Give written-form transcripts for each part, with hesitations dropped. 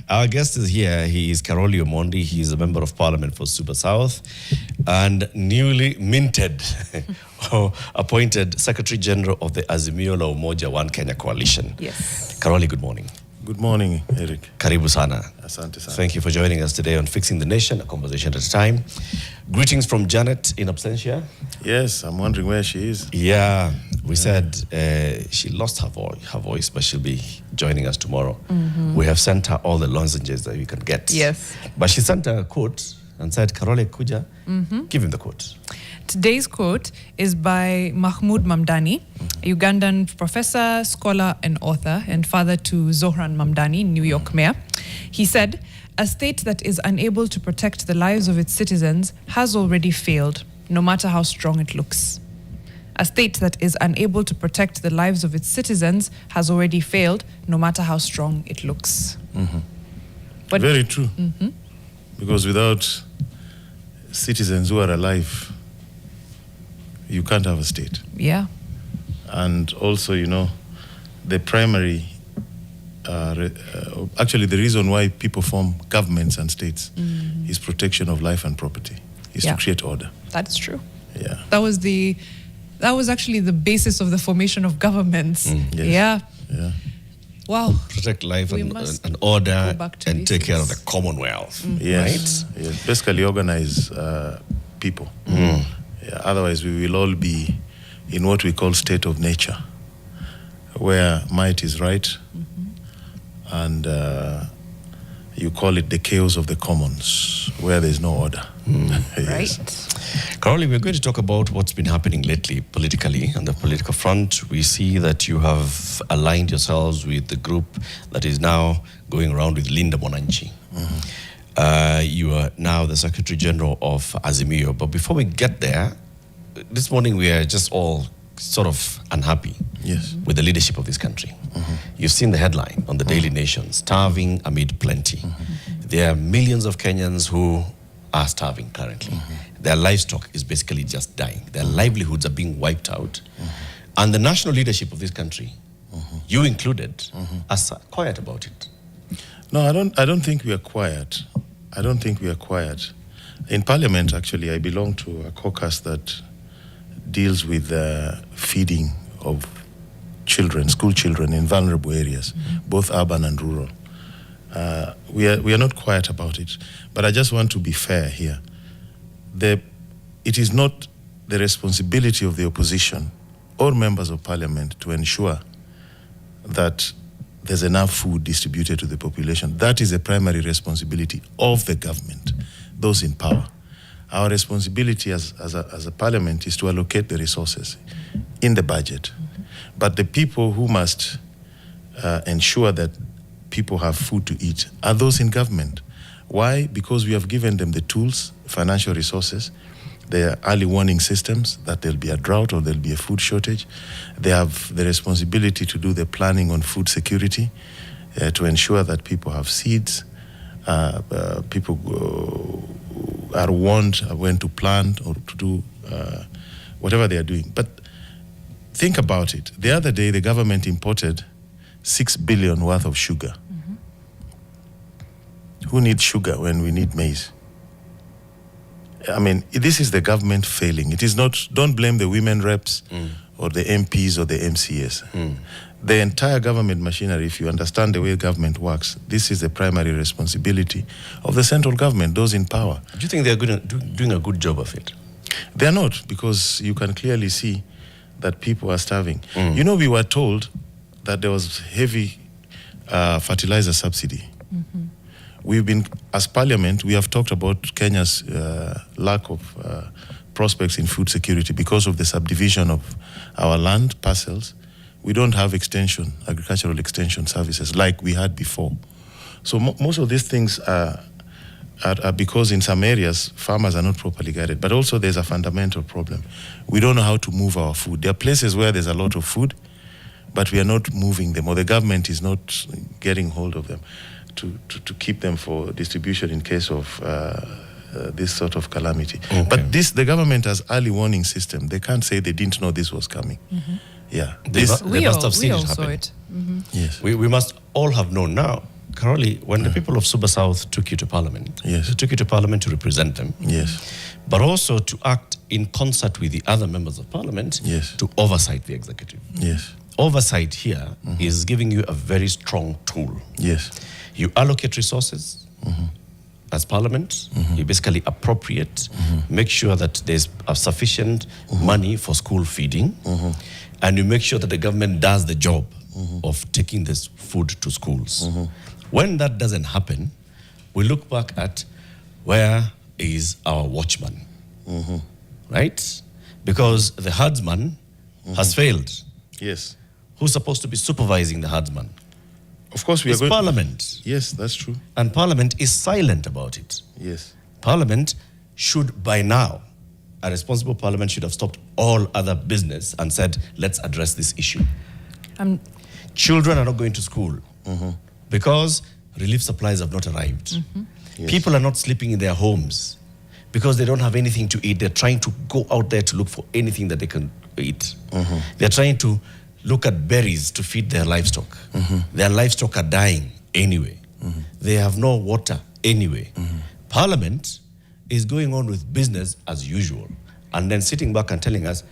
Our guest is here. He is Caroli Omondi. He is a member of Parliament for Suba South and newly minted or appointed Secretary General of the Azimio la Umoja One Kenya Coalition. Yes. Caroli, good morning. Good morning, Eric. Karibu sana. Asante sana. Thank you for joining us today on Fixing the Nation, a conversation at a time. Greetings from Janet in absentia. Yes, I'm wondering where she is. Yeah, we said she lost her voice, but she'll be joining us tomorrow. We have sent her all the lozenges that you can get. Yes. But she sent her a quote and said, Caroli Kuja, give him the quote. Today's quote is by Mahmoud Mamdani, a Ugandan professor, scholar, and author, and father to Zohran Mamdani, New York mayor. He said, "A state that is unable to protect the lives of its citizens has already failed, no matter how strong it looks." A state that is unable to protect the lives of its citizens has already failed, no matter how strong it looks. But Very true. Because without citizens who are alive, you can't have a state. yeah, And also, you know, the primary, actually the reason why people form governments and states is protection of life and property, is Yeah. to create order. that's true. Yeah. That was actually the basis of the formation of governments. Yes. Yeah. Yeah. Wow. Protect life We and must order go back to and take care of the basics. Commonwealth. Yes. Yes. Basically organize people. Yeah, otherwise, we will all be in what we call state of nature, where might is right, and you call it the chaos of the commons, where there's no order. Yes. Right. Caroli, we're going to talk about what's been happening lately politically on the political front. We see that you have aligned yourselves with the group that is now going around with Linda Mwananchi. You are now the Secretary General of Azimio. But before we get there, this morning we are just all sort of unhappy Yes. with the leadership of this country. You've seen the headline on the Daily Nation, starving amid plenty. There are millions of Kenyans who are starving currently. Their livestock is basically just dying. Their livelihoods are being wiped out. And the national leadership of this country, you included, are quiet about it. No, I don't think we are quiet. I don't think we are quiet. In Parliament, actually, I belong to a caucus that deals with feeding of children, school children in vulnerable areas, both urban and rural. We are not quiet about it, but I just want to be fair here. It is not the responsibility of the opposition or members of Parliament to ensure that there's enough food distributed to the population. That is a primary responsibility of the government, those in power. Our responsibility as a parliament is to allocate the resources in the budget. But the people who must ensure that people have food to eat are those in government. Why? Because we have given them the tools, financial resources, the early warning systems that there'll be a drought or there'll be a food shortage. They have the responsibility to do the planning on food security, to ensure that people have seeds, people are warned when to plant or to do whatever they are doing. But think about it. The other day, the government imported 6 billion worth of sugar. Who needs sugar when we need maize? I mean, this is the government failing. It is not, don't blame the women reps or the MPs or the MCS. The entire government machinery, if you understand the way government works, this is the primary responsibility of the central government, those in power. Do you think they're doing a good job of it? They're not, because you can clearly see that people are starving. You know, we were told that there was heavy fertilizer subsidy. We've been, as Parliament, we have talked about Kenya's lack of prospects in food security because of the subdivision of our land parcels. We don't have agricultural extension services like we had before. So most of these things are because in some areas, farmers are not properly guided. But also there's a fundamental problem. We don't know how to move our food. There are places where there's a lot of food, but we are not moving them, or the government is not getting hold of them to keep them for distribution in case of this sort of calamity. Okay. But the government has early warning system. They can't say they didn't know this was coming. Yeah. They must have seen it happen. It. Yes. We must all have known now. Caroli, when the people of Suba South took you to Parliament, Yes. they took you to Parliament to represent them, Yes. but also to act in concert with the other members of Parliament Yes. to oversight the executive. Yes. Oversight here is giving you a very strong tool. Yes. You allocate resources as Parliament, you basically appropriate, make sure that there's a sufficient money for school feeding, and you make sure that the government does the job of taking this food to schools. When that doesn't happen, we look back at where is our watchman, right? Because the herdsman has failed. Yes. Who's supposed to be supervising the herdsman? Of course, we It's are going. Parliament. Yes, that's true. And Parliament is silent about it. Yes. Parliament should, by now, a responsible Parliament should have stopped all other business and said, let's address this issue. Children are not going to school because relief supplies have not arrived. Yes. People are not sleeping in their homes because they don't have anything to eat. They're trying to go out there to look for anything that they can eat. They're trying to look at berries to feed their livestock. Their livestock are dying anyway. They have no water anyway. Parliament is going on with business as usual and then sitting back and telling us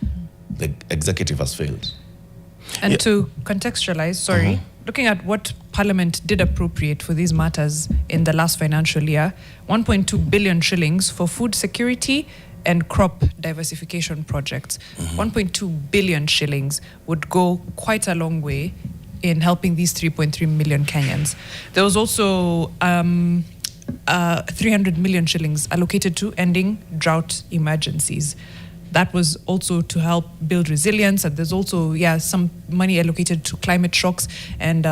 the executive has failed. And to contextualize, looking at what Parliament did appropriate for these matters in the last financial year, 1.2 billion shillings for food security and crop diversification projects. 1.2 billion shillings would go quite a long way in helping these 3.3 million Kenyans. There was also 300 million shillings allocated to ending drought emergencies. That was also to help build resilience, and there's also some money allocated to climate shocks and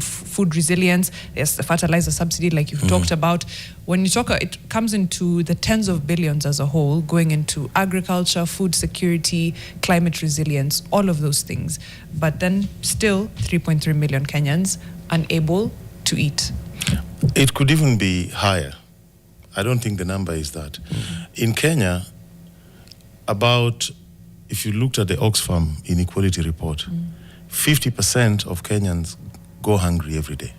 food resilience. There's the fertilizer subsidy, like you've talked about. When you talk, it comes into the tens of billions as a whole, going into agriculture, food security, climate resilience, all of those things. But then still 3.3 million Kenyans unable to eat. It could even be higher. I don't think the number is that. In Kenya, if you looked at the Oxfam inequality report, 50% of Kenyans go hungry every day.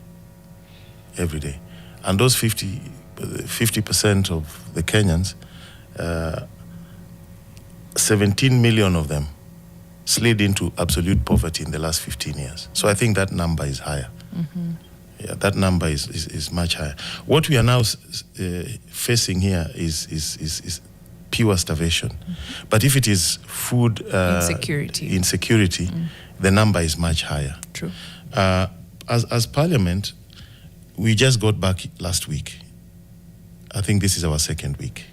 Every day. And those 50% of the Kenyans, 17 million of them slid into absolute poverty in the last 15 years. So I think that number is higher. Yeah, that number is much higher. What we are now facing here is pure starvation. But if it is food insecurity, the number is much higher. True. As Parliament, we just got back last week. I think this is our second week.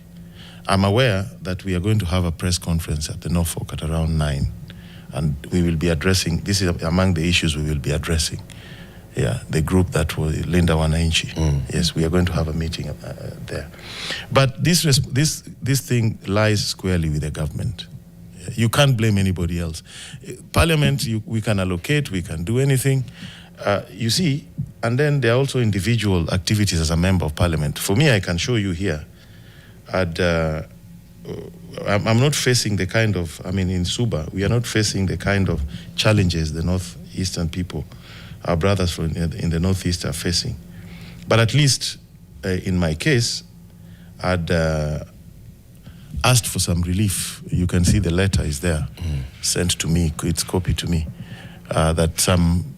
I'm aware that we are going to have a press conference at the Norfolk at around 9, and we will be addressing, this is among the issues we will be addressing. Yeah, the group that was Linda Wananchi. Yes, we are going to have a meeting there. But this thing lies squarely with the government. You can't blame anybody else. Parliament, we can allocate, we can do anything. You see, and then there are also individual activities as a member of Parliament. For me, I can show you here. I'm not facing the kind of, in Suba, we are not facing the kind of challenges the northeastern people, our brothers in the Northeast are facing. But at least in my case, I'd asked for some relief. You can see the letter is there, sent to me, it's copied to me, that some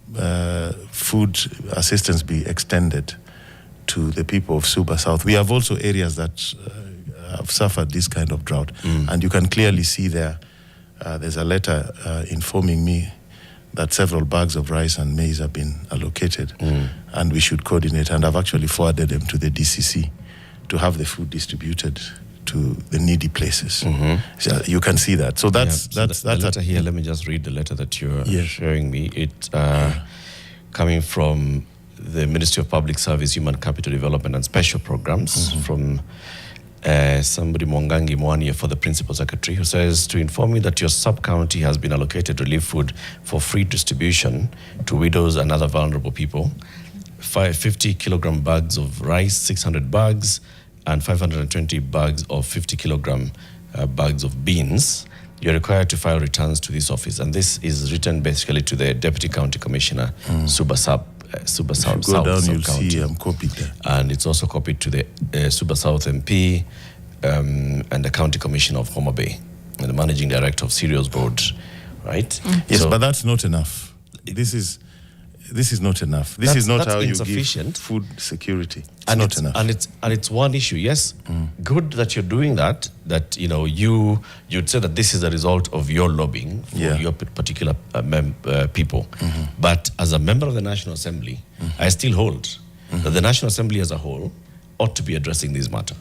food assistance be extended to the people of Suba South. We have also areas that have suffered this kind of drought. And you can clearly see there's a letter informing me that several bags of rice and maize have been allocated, and we should coordinate. And I've actually forwarded them to the DCC to have the food distributed to the needy places. So you can see that. So that's the letter here. Let me just read the letter that you're sharing me. It coming from the Ministry of Public Service, Human Capital Development and Special Programs from somebody Mwangangi Mwania for the Principal Secretary, who says to inform me that your sub-county has been allocated relief food for free distribution to widows and other vulnerable people. 50 kilogram bags of rice, 600 bags, and 520 bags of 50 kilogram bags of beans. You're required to file returns to this office. And this is written basically to the Deputy County Commissioner, Suba South. Suba South. Go down, you'll County. see I'm copied there. And it's also copied to the Suba South MP and the County Commissioner of Homa Bay and the Managing Director of Cereals Board, right? Yes, but that's not enough. This is not enough. This is not how you give food security. It's not enough. And it's one issue. Yes, good that you're doing that. That you'd say that this is a result of your lobbying for your particular people. But as a member of the National Assembly, I still hold that the National Assembly as a whole ought to be addressing this matter.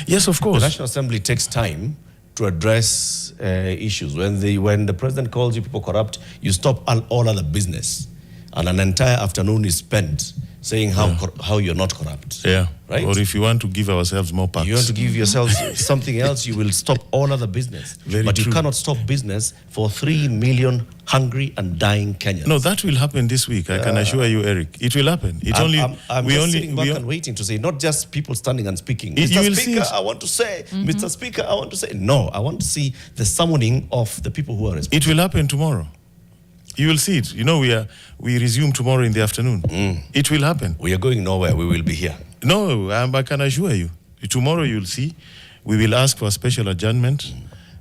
Yes, of course. The National Assembly takes time to address issues. When the president calls you people corrupt, you stop all other business. And an entire afternoon is spent saying how you're not corrupt. Yeah. Right? Or if you want to give ourselves more packs. You want to give yourselves something else, you will stop all other business. But you cannot stop business for 3 million hungry and dying Kenyans. No, that will happen this week. I can assure you, Eric. It will happen. I'm sitting back and waiting to say, not just people standing and speaking. Mr. Speaker, I want to say. Mr. Speaker, I want to say. No, I want to see the summoning of the people who are responsible. It will happen tomorrow. You will see it. We resume tomorrow in the afternoon. It will happen. We are going nowhere. We will be here. No, I can assure you. Tomorrow you'll see. We will ask for a special adjournment.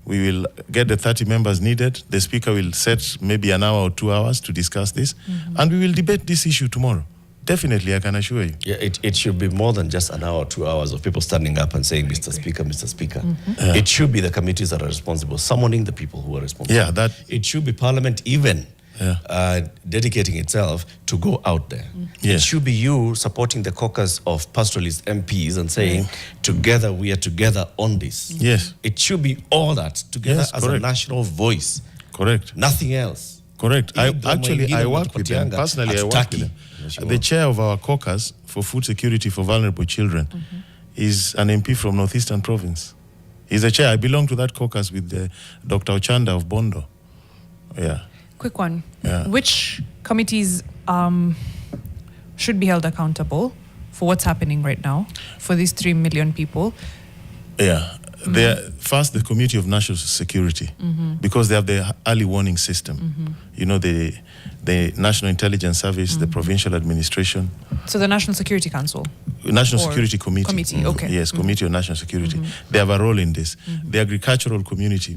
We will get the 30 members needed. The Speaker will set maybe an hour or 2 hours to discuss this. And we will debate this issue tomorrow. Definitely, I can assure you. Yeah, it should be more than just an hour or 2 hours of people standing up and saying, Mr. Speaker, Mr. Speaker. It should be the committees that are responsible, summoning the people who are responsible. Yeah, it should be Parliament even dedicating itself to go out there. It should be you supporting the caucus of pastoralist MPs and saying, together, we are together on this. Yes. It should be all that together as a national voice. Correct. Nothing else. Correct. I work with them. Personally, I work with them. The chair of our caucus for food security for vulnerable children is an MP from Northeastern Province. He's the chair. I belong to that caucus with Dr. Ochanda of Bondo. Yeah. Quick one. Yeah. Which committees should be held accountable for what's happening right now for these 3 million people? Yeah. First, the Committee of National Security, because they have the early warning system. The National Intelligence Service, the Provincial Administration. So the National Security Council? National Security Committee. Committee, okay. Yes, Committee on National Security. They have a role in this. The Agricultural Committee,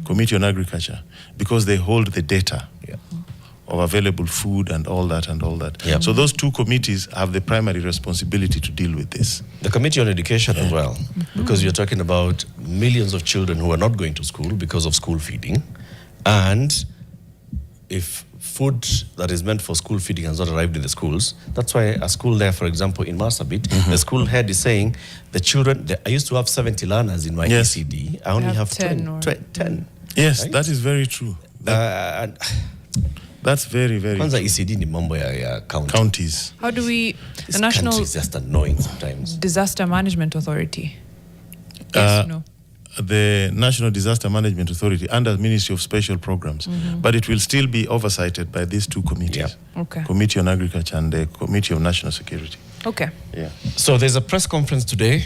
Committee on Agriculture, because they hold the data of available food and all that. Yep. So those two committees have the primary responsibility to deal with this. The Committee on Education as well, because you're talking about millions of children who are not going to school because of school feeding. And if food that is meant for school feeding has not arrived in the schools, that's why a school there, for example, in Marsabit, the school head is saying, the children, I used to have 70 learners in my ECD, I only have 10. Yes, right? that is very true. That's very, very Kwanza ECD ni mambo ya counties. How do we... The National is just annoying sometimes. Disaster Management Authority. Yes, no. The National Disaster Management Authority under the Ministry of Special Programs. But it will still be oversighted by these two committees. Okay. Committee on Agriculture and the Committee of National Security. Okay. Yeah. So there's a press conference today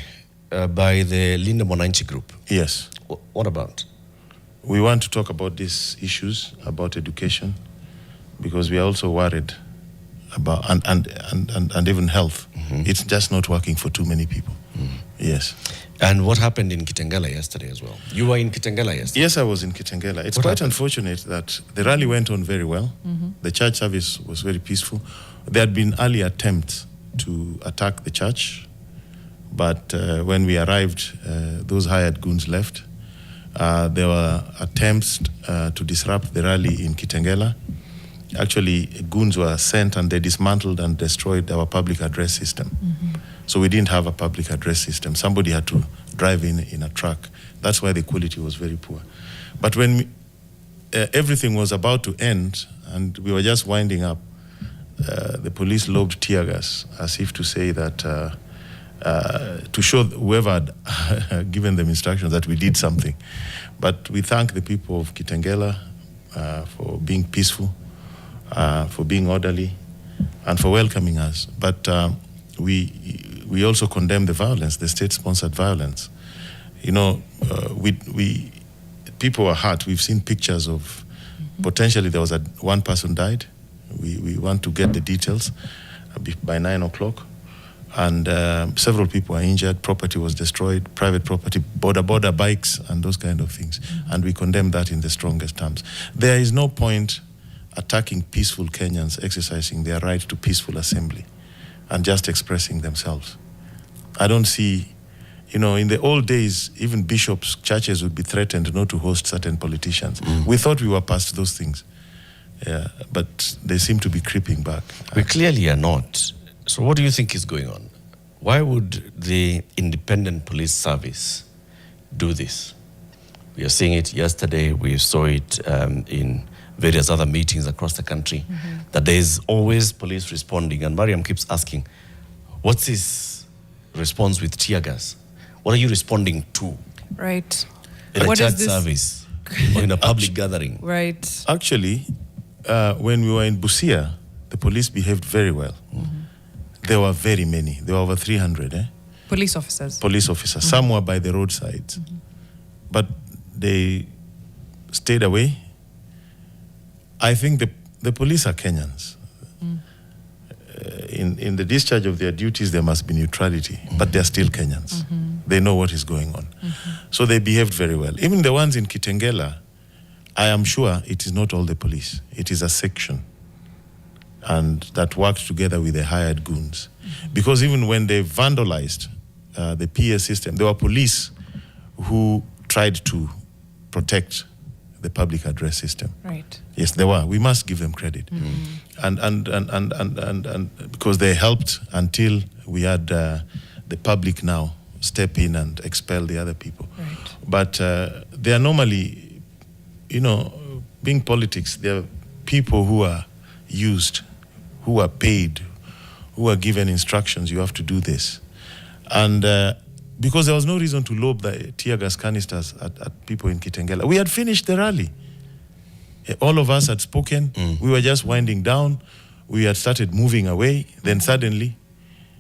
by the Linda Mwananchi Group. Yes. What about? We want to talk about these issues, about education, because we are also worried about, and even health. It's just not working for too many people. Yes. And what happened in Kitengela yesterday as well? You were in Kitengela yesterday? Yes, I was in Kitengela. It's quite unfortunate that the rally went on very well. The church service was very peaceful. There had been early attempts to attack the church, but when we arrived, those hired goons left. There were attempts to disrupt the rally in Kitengela. Actually, goons were sent and they dismantled and destroyed our public address system. So we didn't have a public address system. Somebody had to drive in a truck. That's why the quality was very poor. But when everything was about to end and we were just winding up, the police lobbed tear gas as if to say that, to show whoever had given them instructions that we did something. But we thank the people of Kitengela for being peaceful, for being orderly, and for welcoming us. But we also condemn the violence, the state-sponsored violence. People are hurt. We've seen pictures of potentially there was one person died. We want to get the details by 9 o'clock. And several people are injured, property was destroyed, private property, border bikes, and those kind of things. And we condemn that in the strongest terms. There is no point attacking peaceful Kenyans exercising their right to peaceful assembly and just expressing themselves. I don't see, in the old days, even bishops, churches would be threatened not to host certain politicians. We thought we were past those things. Yeah, but they seem to be creeping back. We clearly are not. So what do you think is going on? Why would the Independent Police Service do this? We are seeing it yesterday. We saw it in various other meetings across the country, that there is always police responding. And Mariam keeps asking, what's his response with tear gas? What are you responding to? Right. In a What church is this? service or in a public gathering? Right. Actually, when we were in Busia, the police behaved very well. There were very many. There were over 300 Police officers. police officers. Some were by the roadsides. But they stayed away. I think the police are Kenyans. In the discharge of their duties, there must be neutrality, but they're still Kenyans. They know what is going on. So they behaved very well. Even the ones in Kitengela, I am sure it is not all the police. It is a section, and that worked together with the hired goons. Because even when they vandalized the PA system, there were police who tried to protect the public address system. Right. Yes, there were. We must give them credit, and because they helped until we had the public now step in and expel the other people. Right. But they are normally, being politics, they are people who are used, who are paid, who are given instructions. You have to do this, and because there was no reason to lob the tear gas canisters at people in Kitengela. We had finished the rally. All of us had spoken. We were just winding down. We had started moving away. Then suddenly,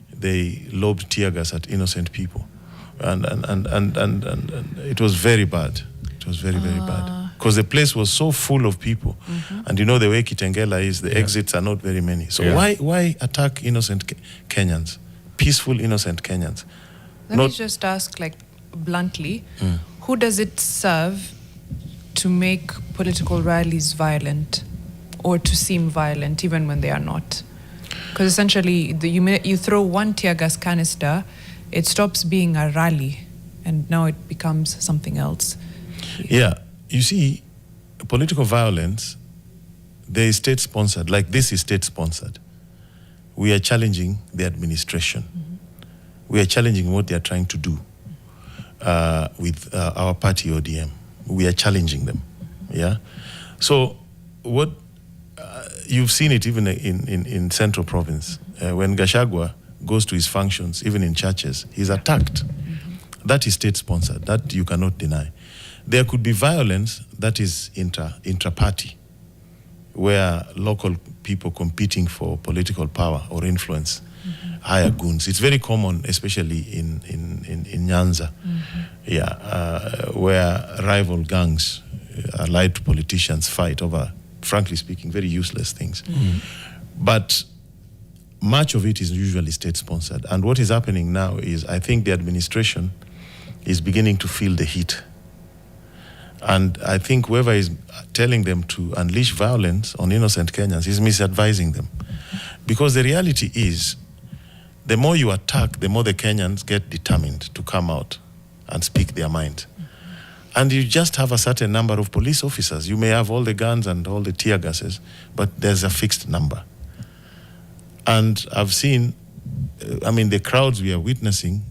they lobbed tear gas at innocent people, and it was very bad. It was very, very bad, because the place was so full of people, and the way Kitengela is, the exits are not very many. So why attack innocent Kenyans, peaceful innocent Kenyans? Let me just ask, bluntly, who does it serve to make political rallies violent or to seem violent even when they are not? Because essentially, you throw one tear gas canister, it stops being a rally, and now it becomes something else. Yeah, you see, political violence, they is state-sponsored, like this is state-sponsored. We are challenging the administration. We are challenging what they are trying to do with our party, ODM. We are challenging them, yeah? So what, you've seen it even in Central Province. When Gachagua goes to his functions, even in churches, he's attacked. That is state-sponsored. That you cannot deny. There could be violence that is intra-party, where local people competing for political power or influence hire goons. It's very common, especially in Nyanza, where rival gangs allied to politicians fight over, frankly speaking, very useless things. But much of it is usually state-sponsored. And what is happening now is, I think the administration is beginning to feel the heat. And I think whoever is telling them to unleash violence on innocent Kenyans is misadvising them. Because the reality is, the more you attack, the more the Kenyans get determined to come out and speak their mind. And you just have a certain number of police officers. You may have all the guns and all the tear gases, but there's a fixed number. And I've seen, the crowds we are witnessing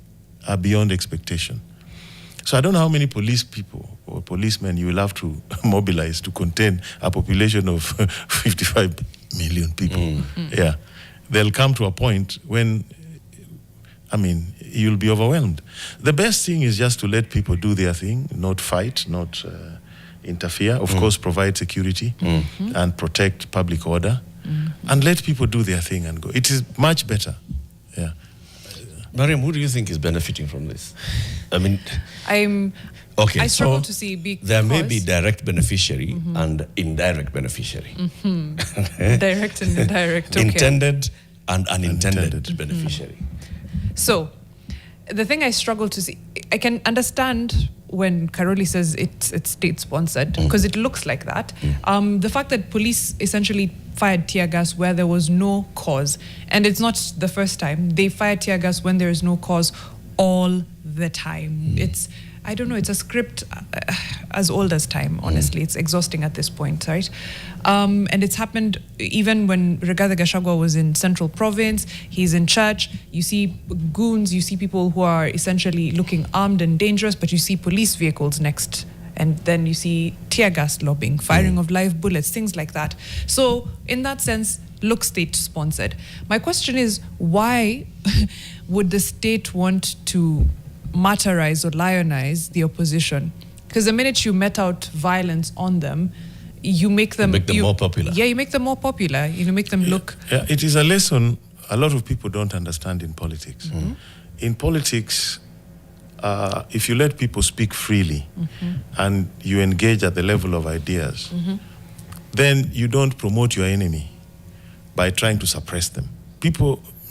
are beyond expectation. So I don't know how many police people or policemen you will have to mobilize to contain a population of 55 million people. Yeah. They'll come to a point when, you'll be overwhelmed. The best thing is just to let people do their thing, not fight, not interfere. Of course, provide security and protect public order, and let people do their thing and go. It is much better. Yeah. Mariam, who do you think is benefiting from this? I mean, I struggle to see because there may be direct beneficiary and indirect beneficiary. Direct and indirect. Okay. Intended and unintended beneficiary. So, the thing I struggle to see, I can understand when Caroli says it's state-sponsored, because it looks like that. The fact that police essentially fired tear gas where there was no cause, and it's not the first time. They fire tear gas when there is no cause all the time. I don't know, it's a script as old as time, honestly. It's exhausting at this point, right? And it's happened even when Rigathi Gachagua was in Central Province, he's in church, you see goons, you see people who are essentially looking armed and dangerous, but you see police vehicles next. And then you see tear gas lobbing, firing of live bullets, things like that. So in that sense, looks state-sponsored. My question is, why would the state want to martyrize or lionize the opposition? Because the minute you met out violence on them, you make them more popular. Yeah, you make them more popular. You make them look. Yeah, it is a lesson a lot of people don't understand in politics. In politics, if you let people speak freely and you engage at the level of ideas, then you don't promote your enemy by trying to suppress them.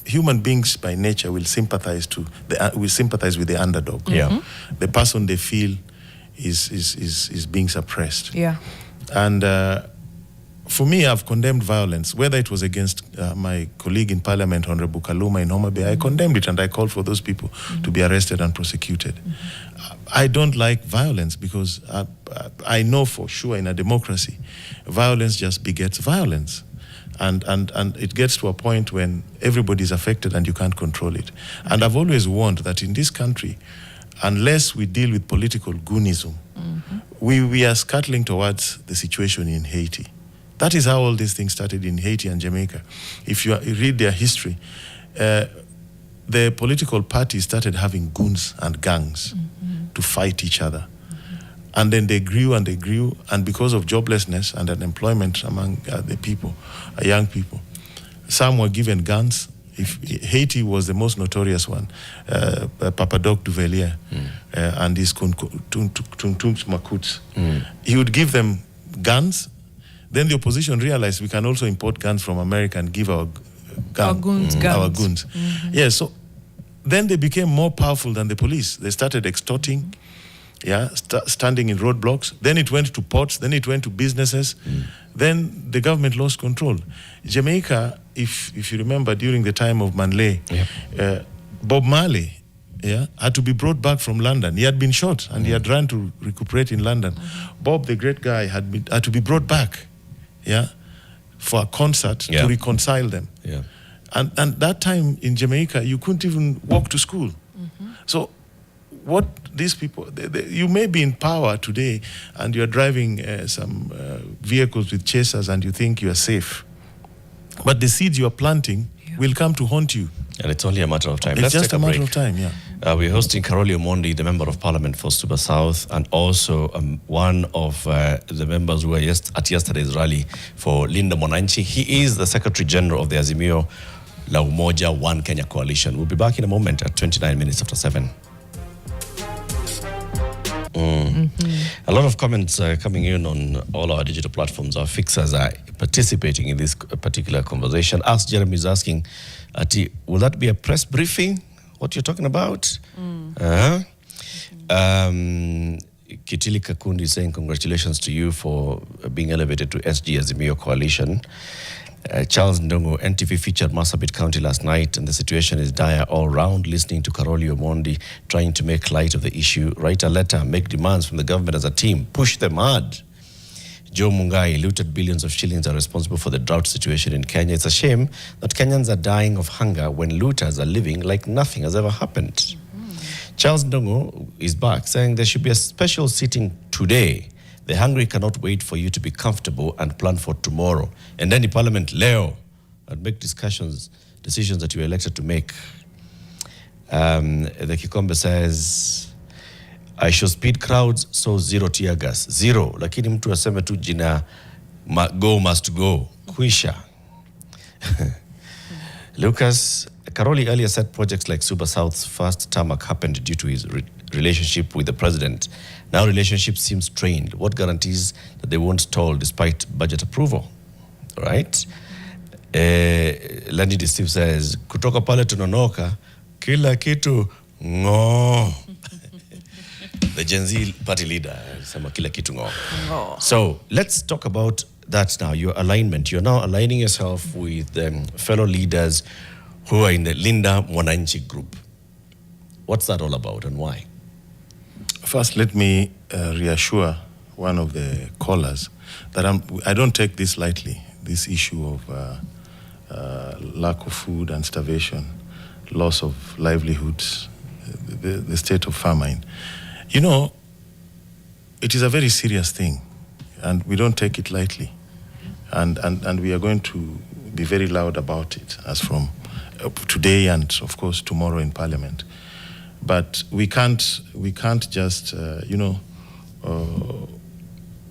Human beings by nature will sympathize with the underdog. The person they feel is being suppressed. Yeah. And for me, I've condemned violence, whether it was against my colleague in Parliament, Honorable Kaluma in Homa Bay. I condemned it and I called for those people to be arrested and prosecuted. I don't like violence because I know for sure in a democracy, violence just begets violence. And it gets to a point when everybody is affected and you can't control it. And I've always warned that in this country, unless we deal with political goonism, we are scuttling towards the situation in Haiti. That is how all these things started in Haiti and Jamaica. If you read their history, the political parties started having goons and gangs to fight each other. And then they grew, and because of joblessness and unemployment among the people, young people, some were given guns. Haiti was the most notorious one, Papadoc Duvalier and his Tuntums Makuts. He would give them guns. Then the opposition realized we can also import guns from America and give our goons. Yeah, so then they became more powerful than the police. They started extorting, standing in roadblocks. Then it went to ports. Then it went to businesses. Then the government lost control. Jamaica, if you remember, during the time of Manley, Bob Marley had to be brought back from London. He had been shot and he had run to recuperate in London. Bob, the great guy, had to be brought back for a concert to reconcile them. And that time in Jamaica, you couldn't even walk to school. So what these people, you may be in power today and you're driving some vehicles with chasers and you think you are safe. But the seeds you are planting will come to haunt you. And it's only a matter of time. It's just a matter of time, we're hosting Caroli Omondi, the Member of Parliament for Suba South, and also one of the members who were at yesterday's rally for Linda Mwananchi. He is the Secretary General of the Azimio La Umoja One Kenya Coalition. We'll be back in a moment at 29 minutes after 7. A lot of comments coming in on all our digital platforms. Our fixers are participating in this particular conversation. Ask Jeremy is asking, will that be a press briefing? What you're talking about? Kitili Kakundi is saying congratulations to you for being elevated to SG Azimio Coalition. Charles Ndongo, NTV featured Marsabit County last night, and the situation is dire all round. Listening to Caroli Omondi trying to make light of the issue, write a letter, make demands from the government as a team, push them hard. Joe Mungai, looted billions of shillings, are responsible for the drought situation in Kenya. It's a shame that Kenyans are dying of hunger when looters are living like nothing has ever happened. Charles Ndongo is back, saying there should be a special sitting today. The hungry cannot wait for you to be comfortable and plan for tomorrow. And then in Parliament, Leo, and make decisions that you were elected to make. The Kikombe says, I show speed crowds, so zero tear gas. Zero. Lakini mtu aseme tu jina go must go. Kuisha. Lucas Caroli earlier said projects like Suba South's first tarmac happened due to his relationship with the president. Now relationship seems strained. What guarantees that they won't stall despite budget approval? Right? Landidi Steve says, kutoka pale tunonoka, kila kitu ngo. The Gen Z party leader, sema kila kitu ngo. So let's talk about that now, your alignment. You're now aligning yourself with fellow leaders who are in the Linda Mwananchi group. What's that all about and why? First, let me reassure one of the callers that I don't take this lightly, this issue of lack of food and starvation, loss of livelihoods, the state of famine. You know, it is a very serious thing, and we don't take it lightly. And we are going to be very loud about it as from today and, of course, tomorrow in Parliament. But we can't just,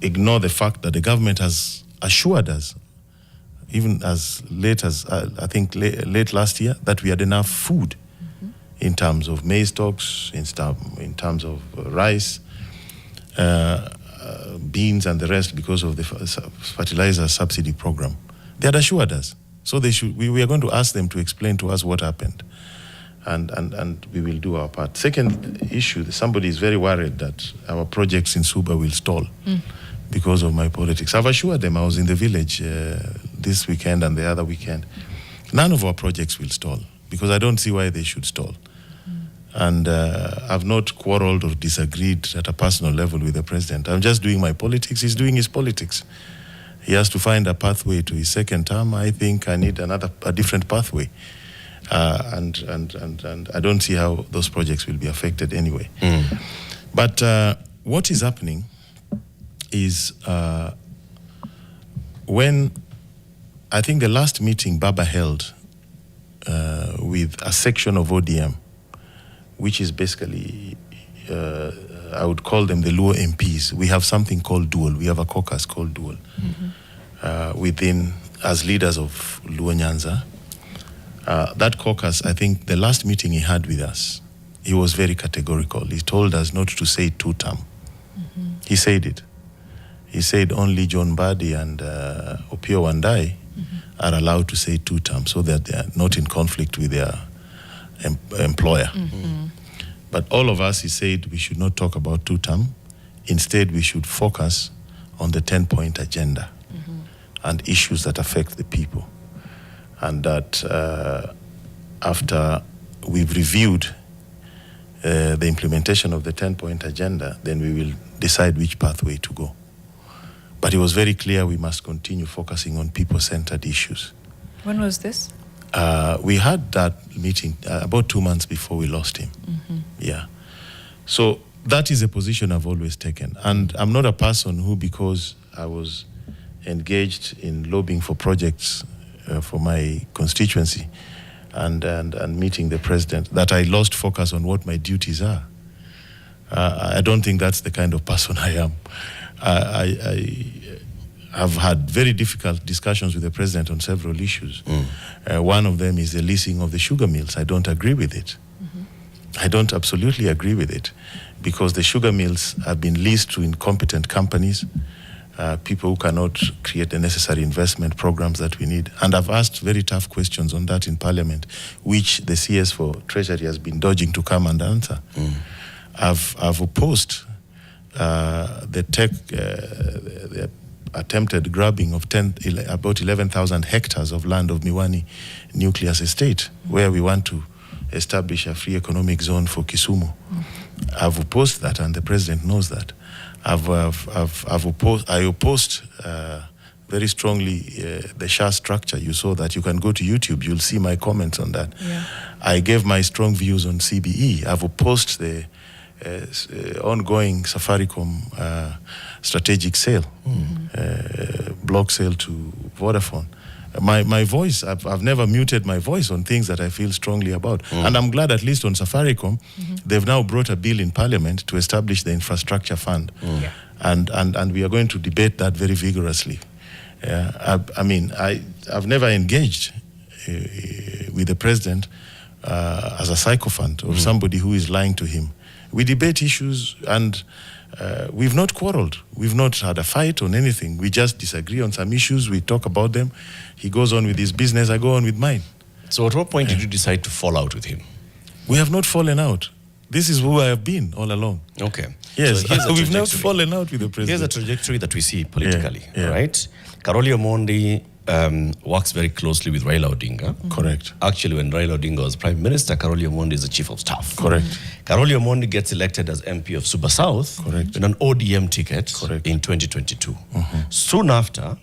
ignore the fact that the government has assured us, even as late as, I think, late last year, that we had enough food in terms of maize stocks, in terms of rice, beans and the rest because of the fertilizer subsidy program. They had assured us. So we are going to ask them to explain to us what happened. And we will do our part. Second issue, somebody is very worried that our projects in Suba will stall because of my politics. I've assured them. I was in the village this weekend and the other weekend. None of our projects will stall because I don't see why they should stall. And I've not quarreled or disagreed at a personal level with the president. I'm just doing my politics. He's doing his politics. He has to find a pathway to his second term. I think I need a different pathway. And I don't see how those projects will be affected anyway. But what is happening is when I think the last meeting Baba held with a section of ODM, which is basically, I would call them the Luo MPs. We have something called Dual. We have a caucus called Dual within, as leaders of Luo Nyanza. That caucus, I think the last meeting he had with us, he was very categorical. He told us not to say two-term. He said it. He said only John Badi and Opio Wandai are allowed to say two-term so that they are not in conflict with their employer. But all of us, he said, we should not talk about two-term. Instead, we should focus on the 10-point agenda and issues that affect the people. And that after we've reviewed the implementation of the 10-point agenda, then we will decide which pathway to go. But it was very clear we must continue focusing on people-centered issues. When was this? We had that meeting about 2 months before we lost him. Yeah. So that is a position I've always taken. And I'm not a person who, because I was engaged in lobbying for projects for my constituency and meeting the president, that I lost focus on what my duties are. I don't think that's the kind of person I am. I've had very difficult discussions with the president on several issues. One of them is the leasing of the sugar mills. I don't agree with it. I don't absolutely agree with it because the sugar mills have been leased to incompetent companies, people who cannot create the necessary investment programs that we need. And I've asked very tough questions on that in Parliament, which the CS for Treasury has been dodging to come and answer. I've opposed the attempted grabbing of about 11,000 hectares of land of Miwani Nucleus Estate, where we want to establish a free economic zone for Kisumu. I've opposed that, and the president knows that. I opposed very strongly the SHA structure. You saw that. You can go to YouTube. You'll see my comments on that. I gave my strong views on CBE. I've opposed the ongoing Safaricom strategic sale, block sale to Vodafone. My voice, I've never muted my voice on things that I feel strongly about. And I'm glad at least on Safaricom, they've now brought a bill in Parliament to establish the infrastructure fund. And we are going to debate that very vigorously. I've never engaged with the president as a sycophant or somebody who is lying to him. We debate issues, and we've not quarreled. We've not had a fight on anything. We just disagree on some issues. We talk about them. He goes on with his business. I go on with mine. So at what point did you decide to fall out with him? We have not fallen out. This is who I have been all along. Okay. Yes, So we've not fallen out with the president. Here's a trajectory that we see politically, Yeah. right? Caroli Omondi works very closely with Raila Odinga. Correct. Actually, when Raila Odinga was Prime Minister, Caroli Omondi is the Chief of Staff. Correct. Caroli Omondi gets elected as MP of Suba South Correct. with an ODM ticket Correct. in 2022. Soon after,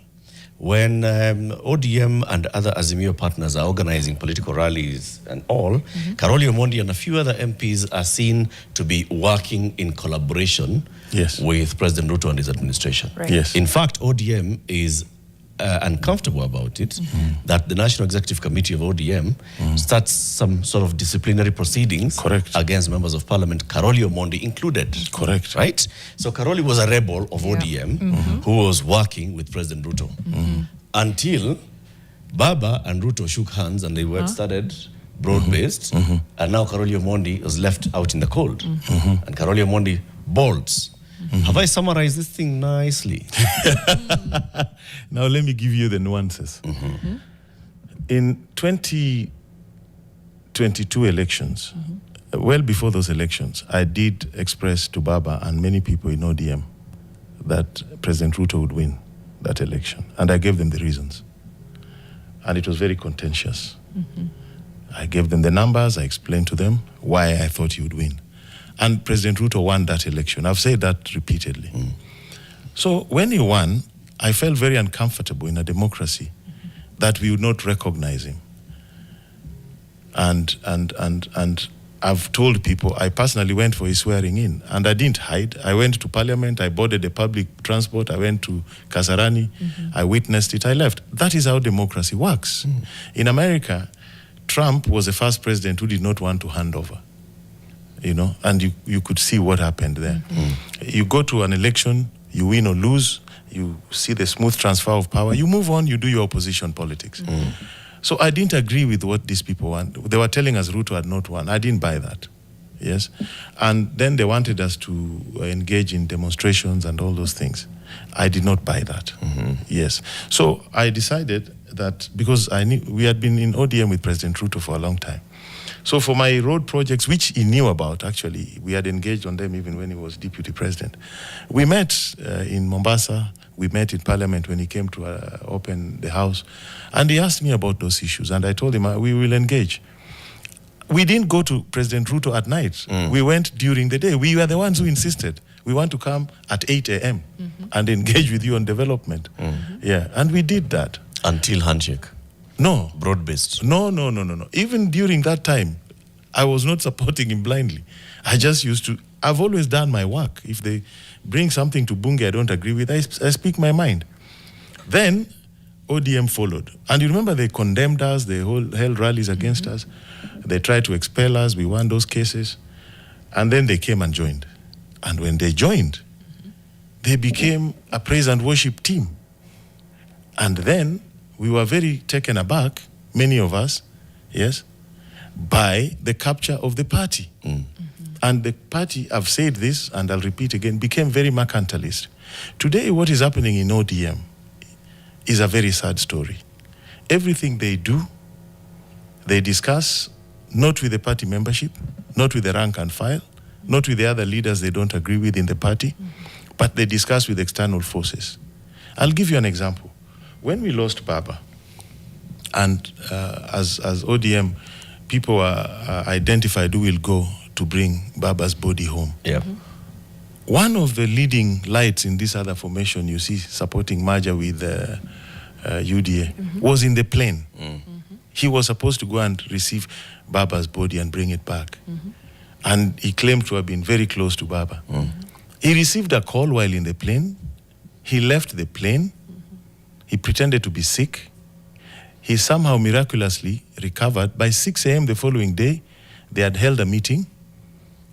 when ODM and other Azimio partners are organizing political rallies and all, Caroli Omondi and a few other MPs are seen to be working in collaboration Yes. with President Ruto and his administration. Right. Yes. In fact, ODM is uncomfortable about it, that the National Executive Committee of ODM starts some sort of disciplinary proceedings Correct. against members of parliament, Caroli Omondi included. Correct. Right? So Caroli was a rebel of ODM who was working with President Ruto until Baba and Ruto shook hands and they were started broad-based, and now Caroli Omondi was left out in the cold. And Caroli Omondi bolts. Have I summarized this thing nicely? Now let me give you the nuances. In 2022 elections, well before those elections, I did express to Baba and many people in ODM that President Ruto would win that election. And I gave them the reasons. And it was very contentious. I gave them the numbers, I explained to them why I thought he would win. And President Ruto won that election. I've said that repeatedly. So when he won, I felt very uncomfortable in a democracy that we would not recognize him. And I've told people, I personally went for his swearing in, and I didn't hide. I went to Parliament, I boarded the public transport, I went to Kasarani, I witnessed it, I left. That is how democracy works. In America, Trump was the first president who did not want to hand over. You know, and you could see what happened there. You go to an election, you win or lose, you see the smooth transfer of power, you move on, you do your opposition politics. So I didn't agree with what these people want. They were telling us Ruto had not won. I didn't buy that. Yes. And then they wanted us to engage in demonstrations and all those things. I did not buy that. Yes. So I decided that because I knew we had been in ODM with President Ruto for a long time. So for my road projects, which he knew about, actually, we had engaged on them even when he was deputy president. We met in Mombasa. We met in Parliament when he came to open the house. And he asked me about those issues. And I told him, we will engage. We didn't go to President Ruto at night. We went during the day. We were the ones who insisted. We want to come at 8 a.m. and engage with you on development. Yeah, and we did that. Until handshake. No. Broad-based. No. Even during that time, I was not supporting him blindly. I just used to, I've always done my work. If they bring something to Bunge I don't agree with, I speak my mind. Then ODM followed. And you remember they condemned us, they held rallies against us. They tried to expel us, we won those cases. And then they came and joined. And when they joined, they became a praise and worship team. And then we were very taken aback, many of us, yes, by the capture of the party. And the party, I've said this, and I'll repeat again, became very mercantilist. Today, what is happening in ODM is a very sad story. Everything they do, they discuss not with the party membership, not with the rank and file, not with the other leaders they don't agree with in the party, but they discuss with external forces. I'll give you an example. When we lost Baba, and as ODM, people are identified who will go to bring Baba's body home. Yeah. One of the leading lights in this other formation you see supporting merger with UDA was in the plane. He was supposed to go and receive Baba's body and bring it back. And he claimed to have been very close to Baba. He received a call while in the plane. He left the plane. He pretended to be sick. He somehow miraculously recovered. By 6 a.m. the following day, they had held a meeting.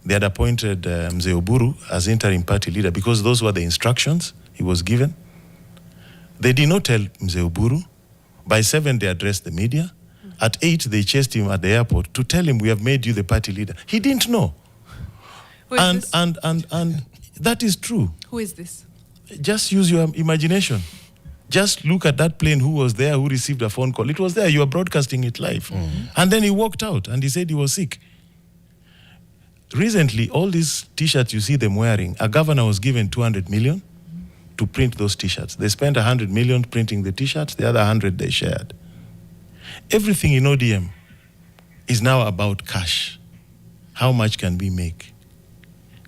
They had appointed Mzee Oburu as interim party leader because those were the instructions he was given. They did not tell Mzee Oburu. By 7, they addressed the media At 8, they chased him at the airport to tell him, we have made you the party leader. He didn't know. And that is true. Who is this? Just use your imagination. Just look at that plane, who was there, who received a phone call. It was there, you are broadcasting it live. And then he walked out and he said he was sick. Recently, all these T-shirts you see them wearing, a governor was given 200 million to print those T-shirts. They spent 100 million printing the T-shirts, the other 100 they shared. Everything in ODM is now about cash. How much can we make?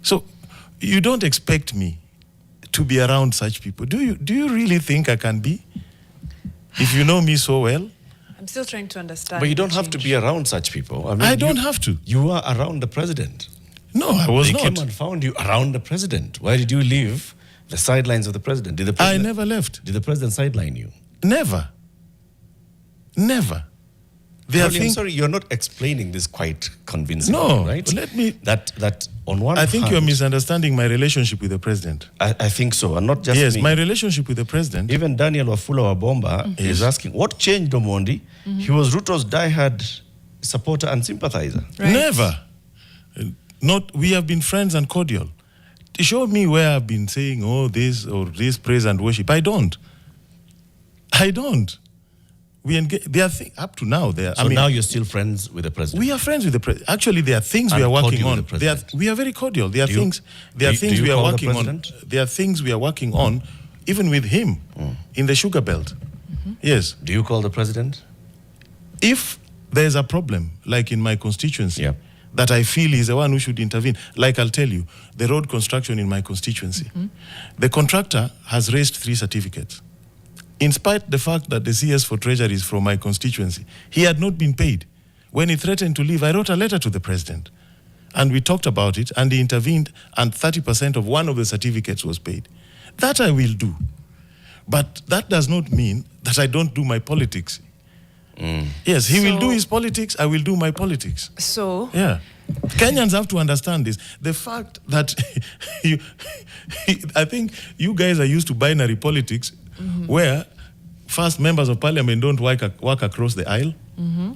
So you don't expect me to be around such people. Do you really think I can be? If you know me so well? I'm still trying to understand. But you don't have to be around such people. I mean, I don't have to. You are around the president. No, I was not. They came and found you around the president. Why did you leave the sidelines of the president? Did the president? I never left. Did the president sideline you? Never. Never. I'm sorry, you're not explaining this quite convincingly, no, right? Let me. That on one I think hand, you're misunderstanding my relationship with the president. I think so, and not just yes, me. my relationship with the president. Even Daniel Wafula Wabomba is asking, what changed Omondi? He was Ruto's diehard supporter and sympathizer. Right. Never. Not. We have been friends and cordial. Show me where I've been saying, oh, this or this praise and worship. I don't. We engage. There are up to now. So now you're still friends with the president. We are friends with the president. Actually, there are things we are working on. We are very cordial. There are things we are working on. There are things we are working on, even with him, in the sugar belt. Yes. Do you call the president? If there is a problem, like in my constituency, that I feel is the one who should intervene, like I'll tell you, the road construction in my constituency, the contractor has raised 3 certificates. In spite the fact that the CS for Treasury is from my constituency, he had not been paid. When he threatened to leave, I wrote a letter to the president. And we talked about it, and he intervened, and 30% of one of the certificates was paid. That I will do. But that does not mean that I don't do my politics. Yes, he will do his politics, I will do my politics. So... Yeah. Kenyans have to understand this. The fact that I think you guys are used to binary politics, where first members of parliament don't work across the aisle.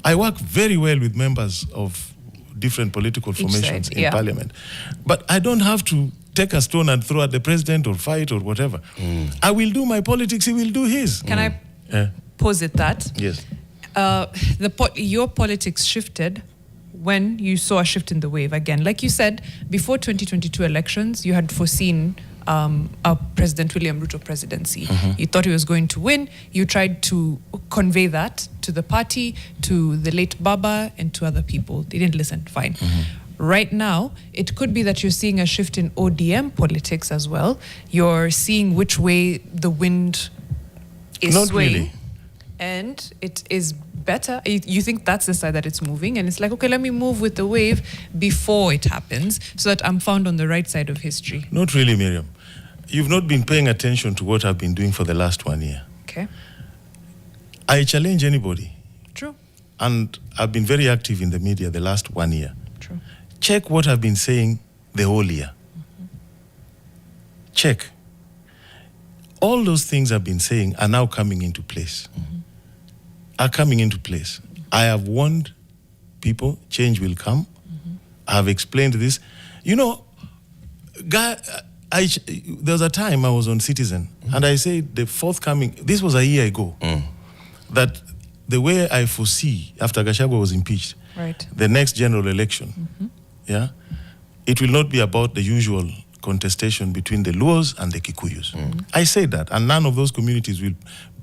I work very well with members of different political formations in parliament. But I don't have to take a stone and throw at the president or fight or whatever. I will do my politics, he will do his. Can I posit that? Yes. Your politics shifted when you saw a shift in the wave again. Like you said, before 2022 elections, you had foreseen a President William Ruto presidency. You thought he was going to win. You tried to convey that to the party, to the late Baba, and to other people. They didn't listen. Fine. Right now, it could be that you're seeing a shift in ODM politics as well. You're seeing which way the wind is swaying. Really. And it is better. You think that's the side that it's moving, and it's like, okay, let me move with the wave before it happens so that I'm found on the right side of history. Not really, Miriam. You've not been paying attention to what I've been doing for the last 1 year. Okay. I challenge anybody. True. And I've been very active in the media the last 1 year. True. Check what I've been saying the whole year. Check. All those things I've been saying are now coming into place. Are coming into place. I have warned people, change will come. I have explained this. You know, there was a time I was on Citizen, and I said the forthcoming, this was a year ago, that the way I foresee after Gachagua was impeached, the next general election, it will not be about the usual contestation between the Luos and the Kikuyus. I said that, and none of those communities will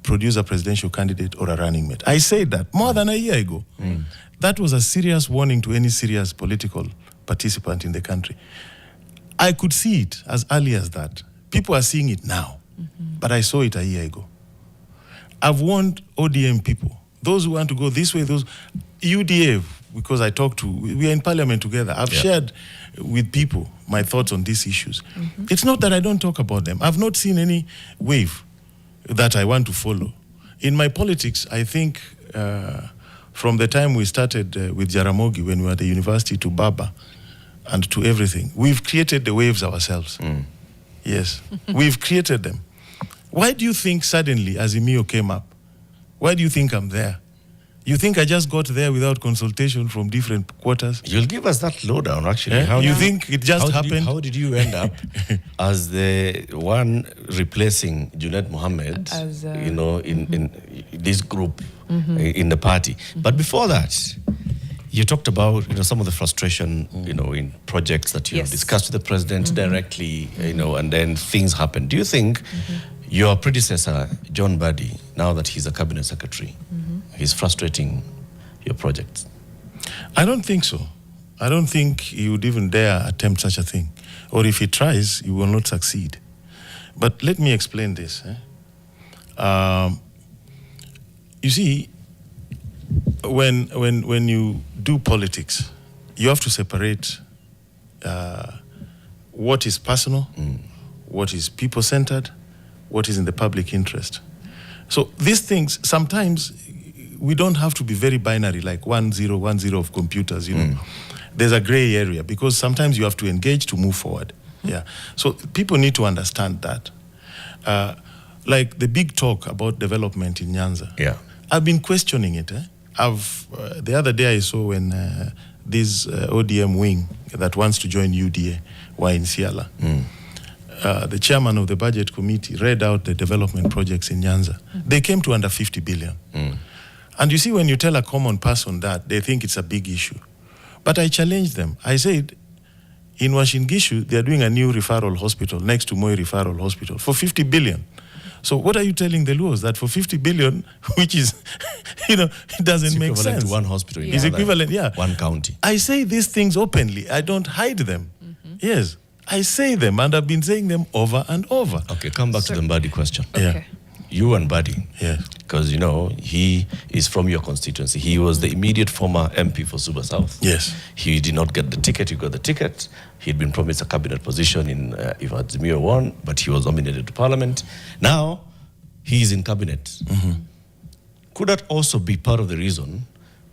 produce a presidential candidate or a running mate. I said that more than a year ago. That was a serious warning to any serious political participant in the country. I could see it as early as that. People are seeing it now, but I saw it a year ago. I've warned ODM people, those who want to go this way, those UDA, because I talked to, we are in parliament together. I've shared with people my thoughts on these issues. It's not that I don't talk about them. I've not seen any wave that I want to follow. In my politics, I think from the time we started with Jaramogi when we were at the university to Baba and to everything, we've created the waves ourselves. Yes, we've created them. Why do you think suddenly Azimio came up? Why do you think I'm there? You think I just got there without consultation from different quarters? You'll give us that lowdown, actually. Eh? You think it just happened? How did you end up as the one replacing Junaid Mohammed, As, in this group in the party? But before that, you talked about some of the frustration in projects that you have discussed with the president directly, and then things happen. Do you think your predecessor, John Mbadi, now that he's a cabinet secretary, he's frustrating your projects? I don't think so. I don't think he would even dare attempt such a thing. Or if he tries, he will not succeed. But let me explain this. You see, when you do politics, you have to separate what is personal, what is people-centered, what is in the public interest. So these things, sometimes we don't have to be very binary, like 1010 of computers, There's a gray area because sometimes you have to engage to move forward. Yeah. So people need to understand that. Like the big talk about development in Nyanza. Yeah. I've been questioning it. The other day I saw when this ODM wing that wants to join UDA were in Siala. The chairman of the budget committee read out the development projects in Nyanza. They came to under 50 billion. And you see, when you tell a common person that, they think it's a big issue. But I challenged them. I said, in Washingishu, they are doing a new referral hospital next to Moi Referral Hospital for 50 billion. So what are you telling the Luos? That for 50 billion, which is, it doesn't make sense. Equivalent to one hospital. It's equivalent, one county. I say these things openly. I don't hide them. Yes. I say them, and I've been saying them over and over. Okay, come back to the Mbadi question. Okay. Yeah. You and Mbadi. Yes. Because, he is from your constituency. He was the immediate former MP for Suba South. Yes. He did not get the ticket. You got the ticket. He'd been promised a cabinet position in if Azimio won, but he was nominated to Parliament. Now, he's in cabinet. Could that also be part of the reason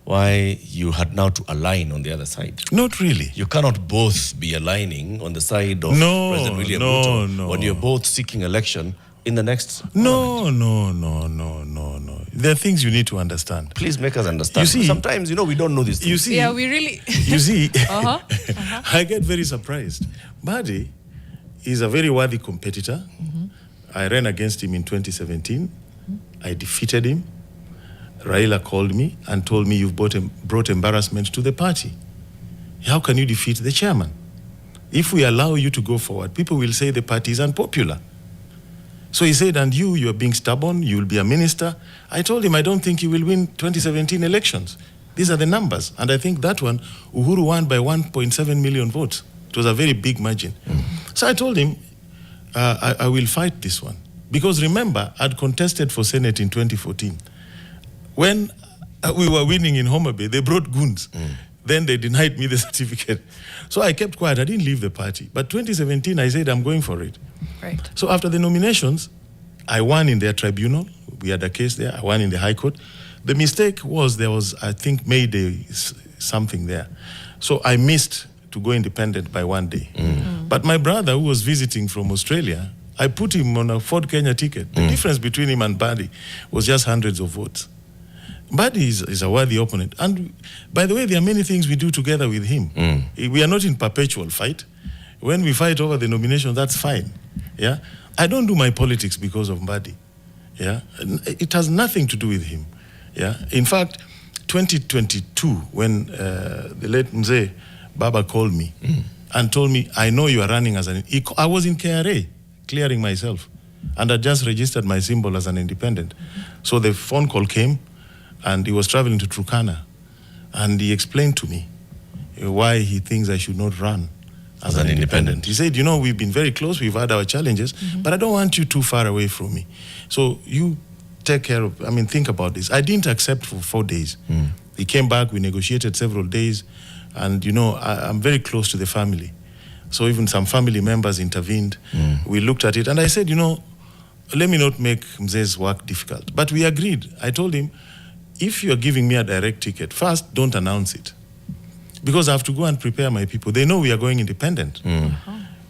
why you had now to align on the other side? Not really. You cannot both be aligning on the side of President William Ruto when you're both seeking election in the next No. There are things you need to understand. Please make us understand. You see, sometimes, we don't know this. You see, Yeah, we really... you see, I get very surprised. Mbadi is a very worthy competitor. I ran against him in 2017. I defeated him. Raila called me and told me, you've brought embarrassment to the party. How can you defeat the chairman? If we allow you to go forward, people will say the party is unpopular. So he said, and you are being stubborn, you will be a minister. I told him, I don't think you will win 2017 elections. These are the numbers. And I think that one, Uhuru won by 1.7 million votes. It was a very big margin. So I told him, I will fight this one. Because remember, I'd contested for Senate in 2014. When we were winning in Homa Bay, they brought goons. Then they denied me the certificate. So I kept quiet. I didn't leave the party. But 2017, I said, I'm going for it. Right. So after the nominations, I won in their tribunal. We had a case there. I won in the High Court. The mistake was there was, I think, May Day something there. So I missed to go independent by 1 day. But my brother, who was visiting from Australia, I put him on a Ford Kenya ticket. The difference between him and Mbadi was just hundreds of votes. Mbadi is a worthy opponent. And by the way, there are many things we do together with him. We are not in perpetual fight. When we fight over the nomination, that's fine. Yeah, I don't do my politics because of Mbadi. Yeah, it has nothing to do with him. Yeah, in fact, 2022, when the late Mzee Baba called me and told me, I know you are running as I was in KRA, clearing myself, and I just registered my symbol as an independent. So the phone call came, and he was traveling to Turkana, and he explained to me why he thinks I should not run as an independent. He said, we've been very close, we've had our challenges, but I don't want you too far away from me. So you take care of, think about this. I didn't accept for 4 days. He came back, we negotiated several days, and I'm very close to the family. So even some family members intervened. We looked at it, and I said, let me not make Mzee's work difficult. But we agreed. I told him, if you're giving me a direct ticket, first, don't announce it. Because I have to go and prepare my people. They know we are going independent.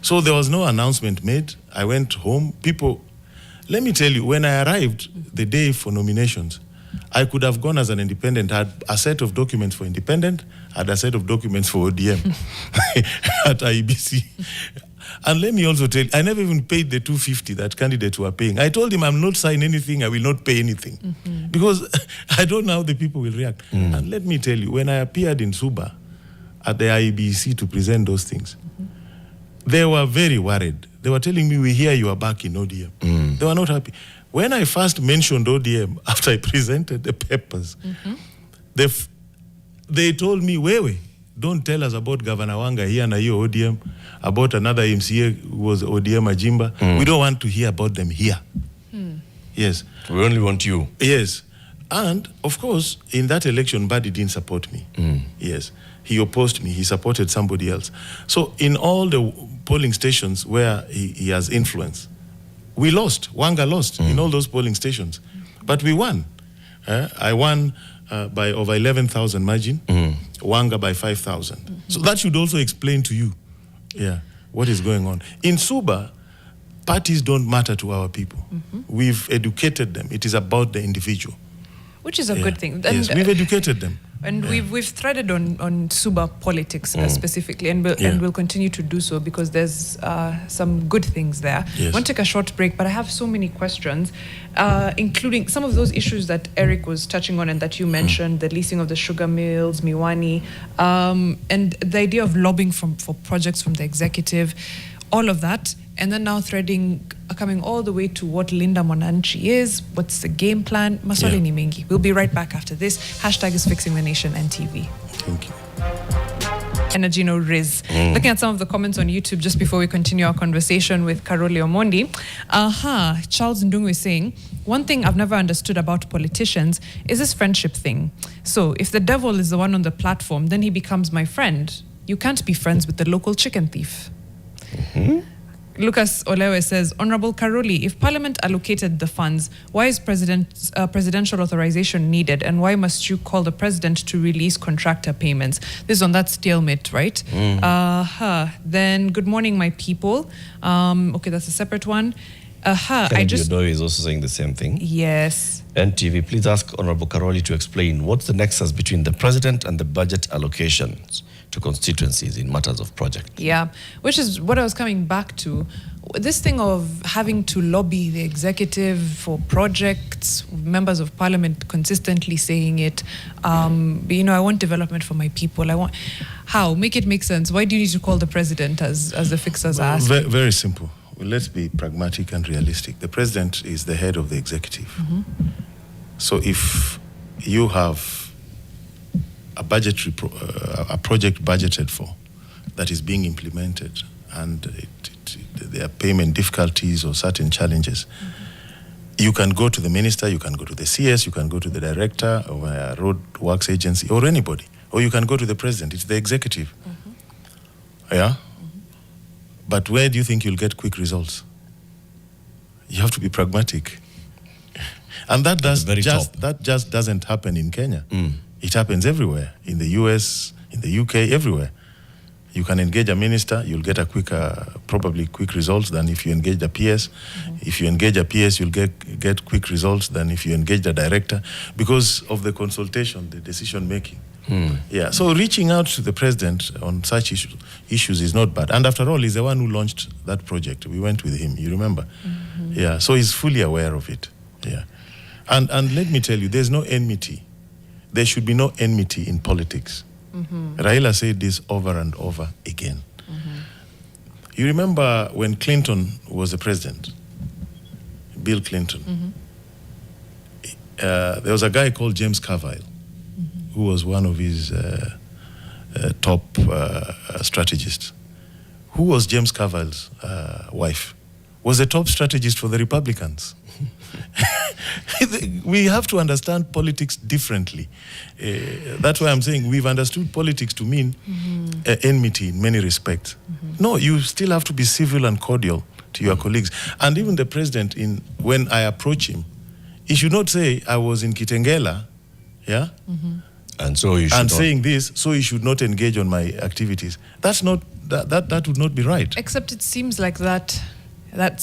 So there was no announcement made. I went home. People, let me tell you, when I arrived the day for nominations, I could have gone as an independent, had a set of documents for independent, had a set of documents for ODM at IEBC. And let me also tell you, I never even paid the 250 that candidates were paying. I told him I'm not signing anything, I will not pay anything. Because I don't know how the people will react. And let me tell you, when I appeared in Suba at the IEBC to present those things, they were very worried. They were telling me, we hear you are back in ODM. They were not happy. When I first mentioned ODM, after I presented the papers, they told me, Wewe, don't tell us about Governor Wanga here na hiyo ODM, about another MCA who was ODM Ajimba. We don't want to hear about them here. Yes. We only want you. Yes. And, of course, in that election, Badi didn't support me. Yes. He opposed me. He supported somebody else. So in all the polling stations where he has influence, we lost. Wanga lost in all those polling stations. But we won. I won by over 11,000 margin, Wanga by 5,000. So that should also explain to you what is going on. In Suba, parties don't matter to our people. We've educated them. It is about the individual. Which is a good thing. Yes, we've educated them. And we've threaded on Suba politics specifically, and we'll continue to do so because there's some good things there. Yes. I want to take a short break, but I have so many questions, including some of those issues that Eric was touching on and that you mentioned, the leasing of the sugar mills, Miwani, and the idea of lobbying for projects from the executive, all of that. And then now coming all the way to what Linda Mwananchi is, what's the game plan, maswali ni mengi. We'll be right back after this. Hashtag is Fixing the Nation NTV. Thank you. Energino Riz. Looking at some of the comments on YouTube just before we continue our conversation with Caroli Omondi. Charles Ndungu is saying, one thing I've never understood about politicians is this friendship thing. So if the devil is the one on the platform, then he becomes my friend. You can't be friends with the local chicken thief. Lucas Olewe says, Honorable Caroli, if Parliament allocated the funds, why is presidential authorization needed, and why must you call the president to release contractor payments? This is on that stalemate, right? Then, good morning, my people. Okay, that's a separate one. Doi is also saying the same thing. Yes. NTV, please ask Honorable Caroli to explain what's the nexus between the president and the budget allocations to constituencies in matters of project. Yeah, which is what I was coming back to. This thing of having to lobby the executive for projects, members of parliament consistently saying it, I want development for my people. I want, how? Make it make sense. Why do you need to call the president as the fixers are asking? Very, very simple. Well, let's be pragmatic and realistic. The president is the head of the executive. So if you have a budgetary a project budgeted for that is being implemented and there are payment difficulties or certain challenges, you can go to the minister, you can go to the CS, you can go to the director of a road works agency or anybody, or you can go to the president. It's the executive. But where do you think you'll get quick results? You have to be pragmatic. And that just doesn't happen in Kenya. It happens everywhere, in the US, in the UK, everywhere. You can engage a minister, you'll get probably quick results than if you engage a PS. If you engage a PS, you'll get quick results than if you engage a director because of the consultation, the decision making. So reaching out to the president on such issues is not bad. And after all, he's the one who launched that project. We went with him, you remember? So he's fully aware of it. And let me tell you, there's no enmity. There should be no enmity in politics. Raila said this over and over again. You remember when Clinton was the president, Bill Clinton, there was a guy called James Carville, who was one of his top strategists. Who was James Carville's wife? Was the top strategist for the Republicans. We have to understand politics differently. That's why I'm saying we've understood politics to mean enmity in many respects. No, you still have to be civil and cordial to your colleagues. And even the president, when I approach him, he should not say, I was in Kitengela, and so you should and saying this, so you should not engage on my activities. That's not, that would not be right. Except it seems like that's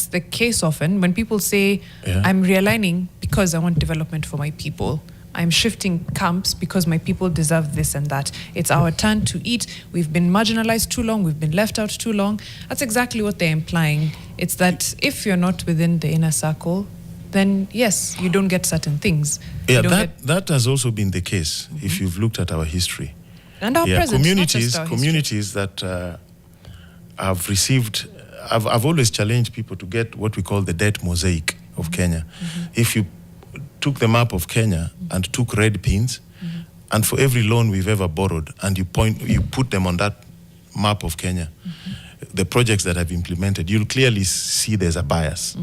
the case often when people say, I'm realigning because I want development for my people. I'm shifting camps because my people deserve this and that. It's our turn to eat. We've been marginalized too long. We've been left out too long. That's exactly what they're implying. It's that if you're not within the inner circle, then yes, you don't get certain things. Yeah, that has also been the case if you've looked at our history. And our presence, communities that have received, I've always challenged people to get what we call the debt mosaic of Kenya. If you took the map of Kenya and took red pins, and for every loan we've ever borrowed, and you put them on that map of Kenya, the projects that have implemented, you'll clearly see there's a bias.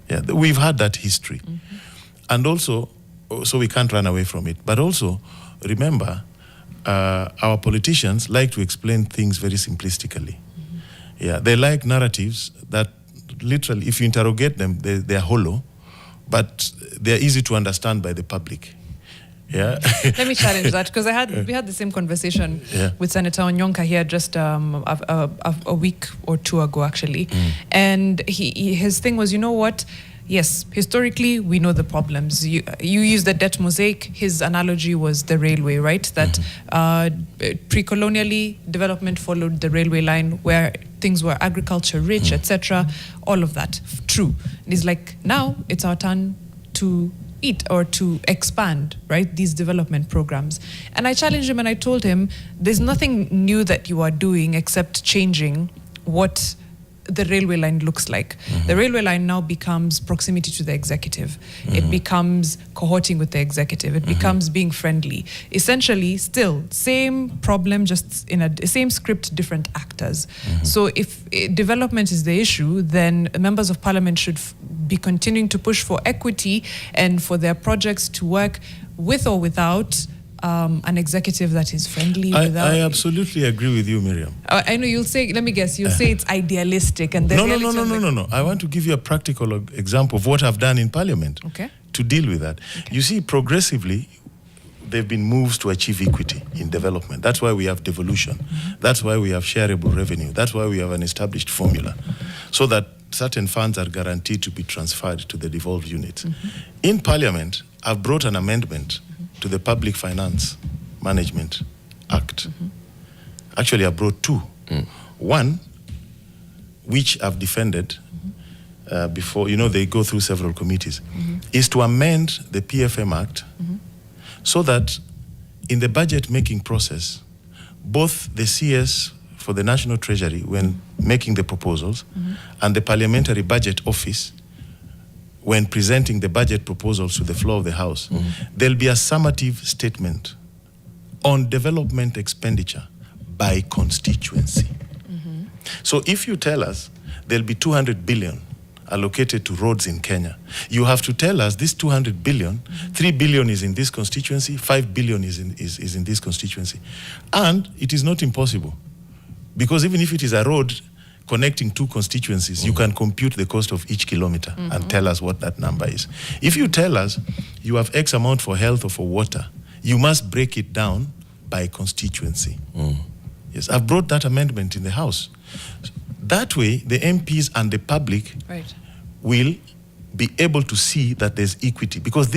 Yeah, we've had that history. And also, so we can't run away from it. But also, remember, our politicians like to explain things very simplistically. Yeah, they like narratives that literally, if you interrogate them, they're hollow, but they're easy to understand by the public. Yeah. Let me challenge that, because we had the same conversation with Senator Onyonka here just a week or two ago, actually. And his thing was, you know what? Yes, historically, we know the problems. You use the debt mosaic. His analogy was the railway, right? That pre-colonially, development followed the railway line where things were agriculture rich, etc. All of that, true. And he's like, now it's our turn to eat or to expand, right? These development programs. And I challenged him and I told him, there's nothing new that you are doing except changing what the railway line looks like. The railway line now becomes proximity to the executive. It becomes cohorting with the executive. It becomes being friendly. Essentially, still, same problem, just in a same script, different actors. So if development is the issue, then members of parliament should be continuing to push for equity and for their projects to work with or without an executive that is friendly. I absolutely agree with you, Miriam. I know you'll say, let me guess, you'll say it's idealistic. And No. I want to give you a practical example of what I've done in Parliament to deal with that. You see, progressively, there have been moves to achieve equity in development. That's why we have devolution. That's why we have shareable revenue. That's why we have an established formula, so that certain funds are guaranteed to be transferred to the devolved units. In Parliament, I've brought an amendment to the Public Finance Management Act. Actually, I brought two. One, which I've defended before, they go through several committees, is to amend the PFM Act so that in the budget-making process, both the CS for the National Treasury, when making the proposals, and the Parliamentary Budget Office, when presenting the budget proposals to the floor of the House, there'll be a summative statement on development expenditure by constituency. So if you tell us there'll be 200 billion allocated to roads in Kenya, you have to tell us this 200 billion, 3 billion is in this constituency, 5 billion is in this constituency. And it is not impossible, because even if it is a road connecting two constituencies, you can compute the cost of each kilometer and tell us what that number is. If you tell us you have X amount for health or for water, you must break it down by constituency. Yes, I've brought that amendment in the House. That way, the MPs and the public will be able to see that there's equity, because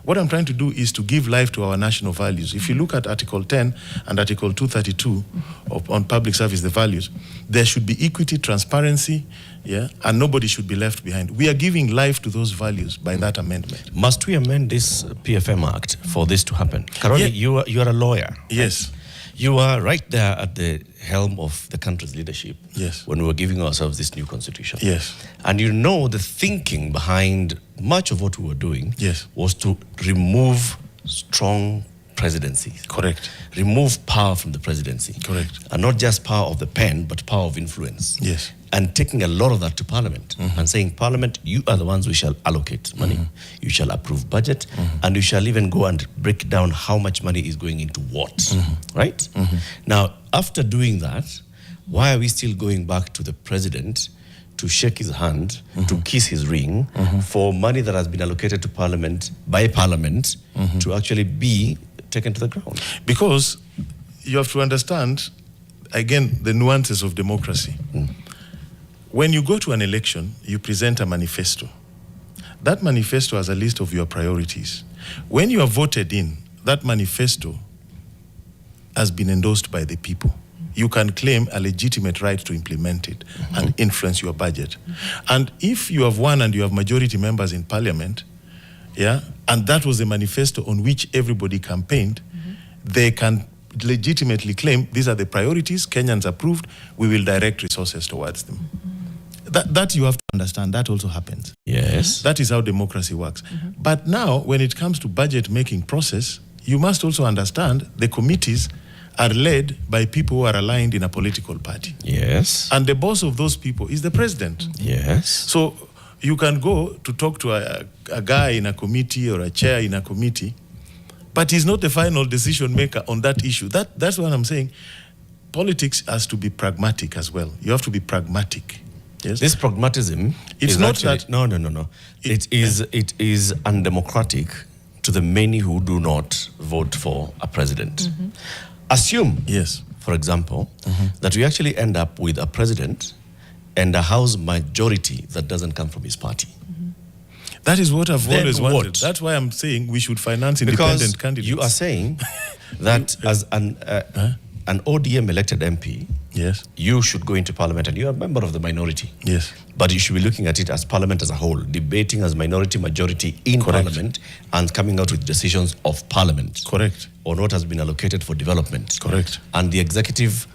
what I'm trying to do is to give life to our national values. If you look at Article 10 and Article 232 on public service, the values, there should be equity, transparency, and nobody should be left behind. We are giving life to those values by that amendment. Must we amend this PFM Act for this to happen? Caroli, you are a lawyer. Yes. Right? You are right there at the helm of the country's leadership when we were giving ourselves this new constitution. Yes. And the thinking behind much of what we were doing was to remove strong presidencies. Correct. Remove power from the presidency. Correct. And not just power of the pen, but power of influence. Yes. And taking a lot of that to Parliament and saying, Parliament, you are the ones who shall allocate money. You shall approve budget, and you shall even go and break down how much money is going into what, right? Now, after doing that, why are we still going back to the president to shake his hand, to kiss his ring, for money that has been allocated to Parliament by Parliament to actually be taken to the ground? Because you have to understand, again, the nuances of democracy. When you go to an election, you present a manifesto. That manifesto has a list of your priorities. When you are voted in, that manifesto has been endorsed by the people. You can claim a legitimate right to implement it and influence your budget. And if you have won and you have majority members in parliament, and that was the manifesto on which everybody campaigned, they can legitimately claim these are the priorities, Kenyans approved, we will direct resources towards them. That you have to understand, that also happens. Yes. That is how democracy works. But now, when it comes to budget making process, you must also understand the committees are led by people who are aligned in a political party. Yes. And the boss of those people is the president. Yes. So you can go to talk to a guy in a committee or a chair in a committee, but he's not the final decision maker on that issue. That's what I'm saying. Politics has to be pragmatic as well. You have to be pragmatic. Yes. This pragmatism it's is not actually, that no. It is undemocratic to the many who do not vote for a president. Assume, yes, for example, that we actually end up with a president and a House majority that doesn't come from his party. That is what I've Then always wanted. what? That's why I'm saying we should finance independent Because candidates. you are saying that as an ODM elected MP, yes, you should go into parliament and you're a member of the minority. yes, But you should be looking at it as parliament as a whole, debating as minority, majority in Correct. parliament and coming out with decisions of parliament correct, on what has been allocated for development. correct. And the executive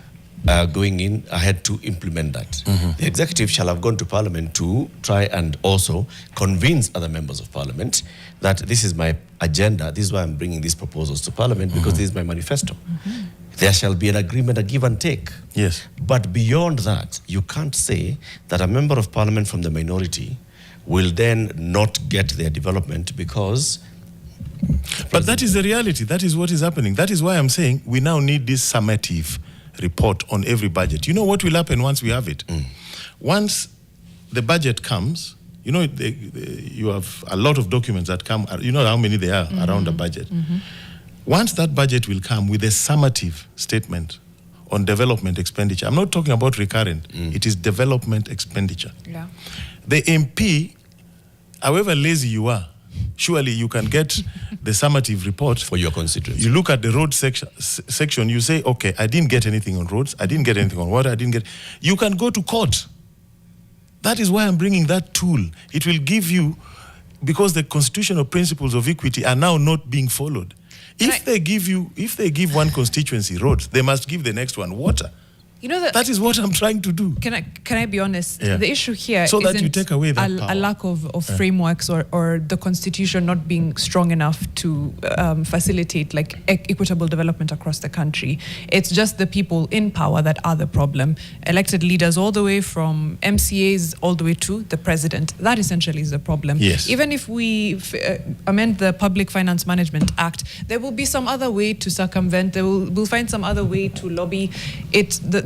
going in ahead to implement that. The executive shall have gone to parliament to try and also convince other members of parliament that this is my agenda, this is why I'm bringing these proposals to parliament because this is my manifesto. There shall be an agreement, a give and take. Yes. But beyond that, you can't say that a member of parliament from the minority will then not get their development because... But that is the reality. That is what is happening. That is why I'm saying we now need this summative report on every budget. You know what will happen once we have it? Once the budget comes, you know, you have a lot of documents that come, you know how many there are around the budget. Once that budget will come with a summative statement on development expenditure, I'm not talking about recurrent, it is development expenditure. Yeah. The MP, however lazy you are, surely you can get the summative report for your constituency. You look at the road section, you say, okay, I didn't get anything on roads, I didn't get anything on water, I didn't get... You can go to court. That is why I'm bringing that tool. It will give you, because the constitutional principles of equity are now not being followed. If they give one constituency roads, they must give the next one water. You know that is what I'm trying to do. Can I be honest? Yeah. The issue here so that you isn't take away that a lack of frameworks or the constitution not being strong enough to facilitate like equitable development across the country. It's just the people in power that are the problem. Elected leaders all the way from MCAs all the way to the president. That essentially is the problem. Yes. Even if we amend the Public Finance Management Act, there will be some other way to circumvent. We'll find some other way to lobby.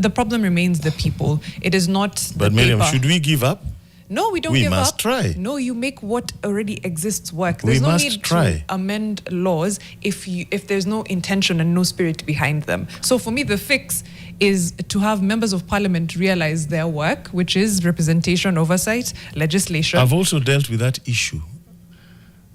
The problem remains the people. It is not But the Miriam, paper. should we give up? No, we don't We give up. must try. No, you make what already exists work. We There's no must need try. to amend laws if there's no intention and no spirit behind them. So for me, the fix is to have members of parliament realize their work, which is representation, oversight, legislation. I've also dealt with that issue.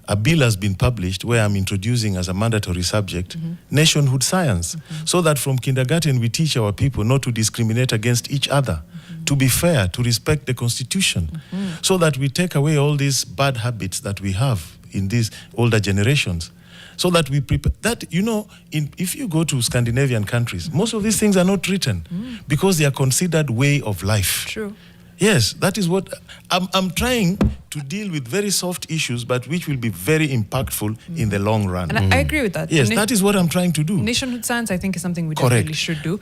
A bill has been published where I'm introducing as a mandatory subject nationhood science, so that from kindergarten we teach our people not to discriminate against each other, to be fair, to respect the constitution, so that we take away all these bad habits that we have in these older generations, so that we prepare that, you know, if you go to Scandinavian countries, most of these things are not written because they are considered way of life. True. Yes, that is what I'm trying to deal with, very soft issues, but which will be very impactful in the long run. And I agree with that. Yes, that is what I'm trying to do. Nationhood science, I think, is something we Correct. definitely should do.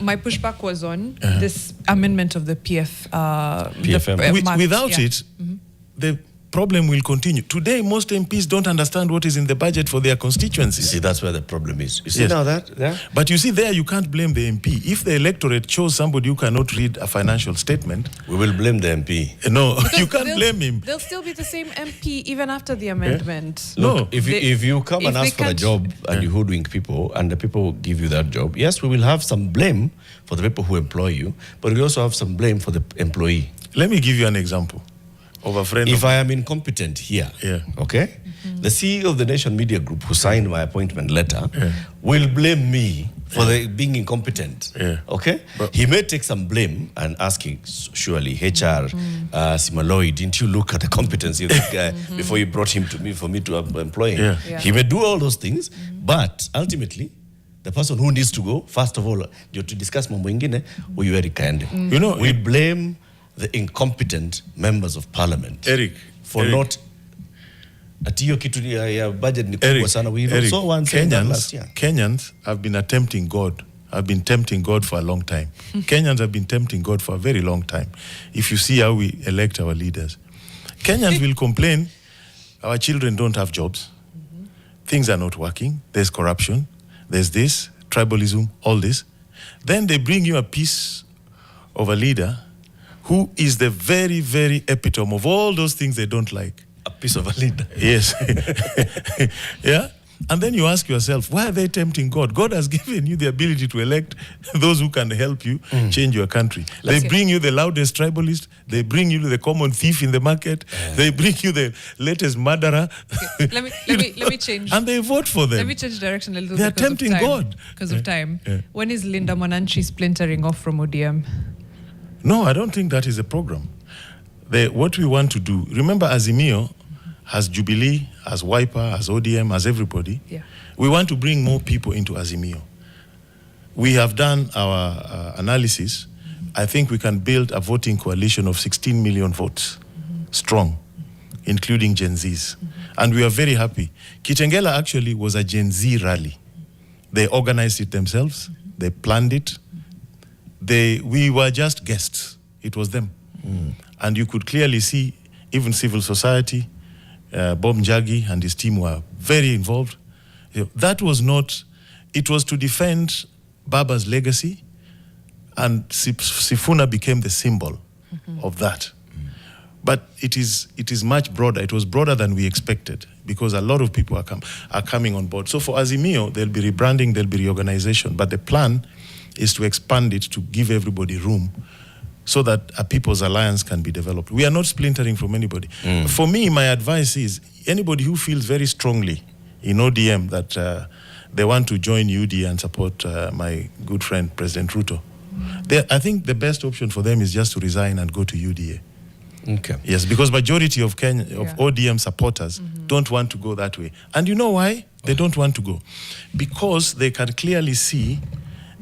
My pushback was on this amendment of the PFM. Without it, the problem will continue. Today, most MPs don't understand what is in the budget for their constituencies. See, that's where the problem is. You see Yes. now that? Yeah? But you see, there you can't blame the MP. If the electorate chose somebody who cannot read a financial statement, We will blame the MP. no, you can't They'll- blame him. They'll still be the same MP even after the amendment. No. Look, if you come and if they ask for a can't- job and you hoodwink people and the people give you that job, yes, we will have some blame for the people who employ you, but we also have some blame for the employee. Let me give you an example. Of a friend if of I am incompetent here, okay, the CEO of the Nation Media Group who signed my appointment letter will blame me for being incompetent. Okay, but he may take some blame and asking, surely HR, Simaloi, didn't you look at the competency of this guy before you brought him to me for me to employ him? He may do all those things, but ultimately, the person who needs to go, first of all, to discuss mambo ingine, huyu Eric kaende. You know, we blame the incompetent members of parliament for not atiyo kitu ya budget ni kubwa sana. We saw one last year. Kenyans have been tempting God for a long time. Kenyans have been tempting God for a very long time. If you see how we elect our leaders, Kenyans will complain our children don't have jobs, things are not working, there's corruption, there's this, tribalism, all this. Then they bring you a piece of a leader who is the very, very epitome of all those things they don't like. A piece of a leader. Yes. Yeah? And then you ask yourself, why are they tempting God? God has given you the ability to elect those who can help you change your country. They bring you the loudest tribalist. They bring you the common thief in the market. They bring you the latest murderer. Let me change. And they vote for them. Let me change direction a little They bit. are tempting God. Because of time. When is Linda Mwananchi splintering off from ODM? No, I don't think that is a program. What we want to do, remember Azimio has Jubilee, has Wiper, has ODM, has everybody. We want to bring more people into Azimio. We have done our analysis. I think we can build a voting coalition of 16 million votes, strong, including Gen Zs. And we are very happy. Kitengela actually was a Gen Z rally. They organized it themselves. They planned it. We were just guests. It was them. And you could clearly see even civil society, Bob Njagi and his team were very involved. That was not, it was to defend Baba's legacy, and Sifuna became the symbol of that. But it is much broader. It was broader than we expected because a lot of people are coming on board. So for Azimio, there'll be rebranding, there'll be reorganization, but the plan is to expand it to give everybody room so that a people's alliance can be developed. We are not splintering from anybody. For me, my advice is anybody who feels very strongly in ODM that they want to join UDA and support my good friend, President Ruto, I think the best option for them is just to resign and go to UDA. Okay. Yes, because majority of ODM supporters don't want to go that way. And you know why they don't want to go? Because they can clearly see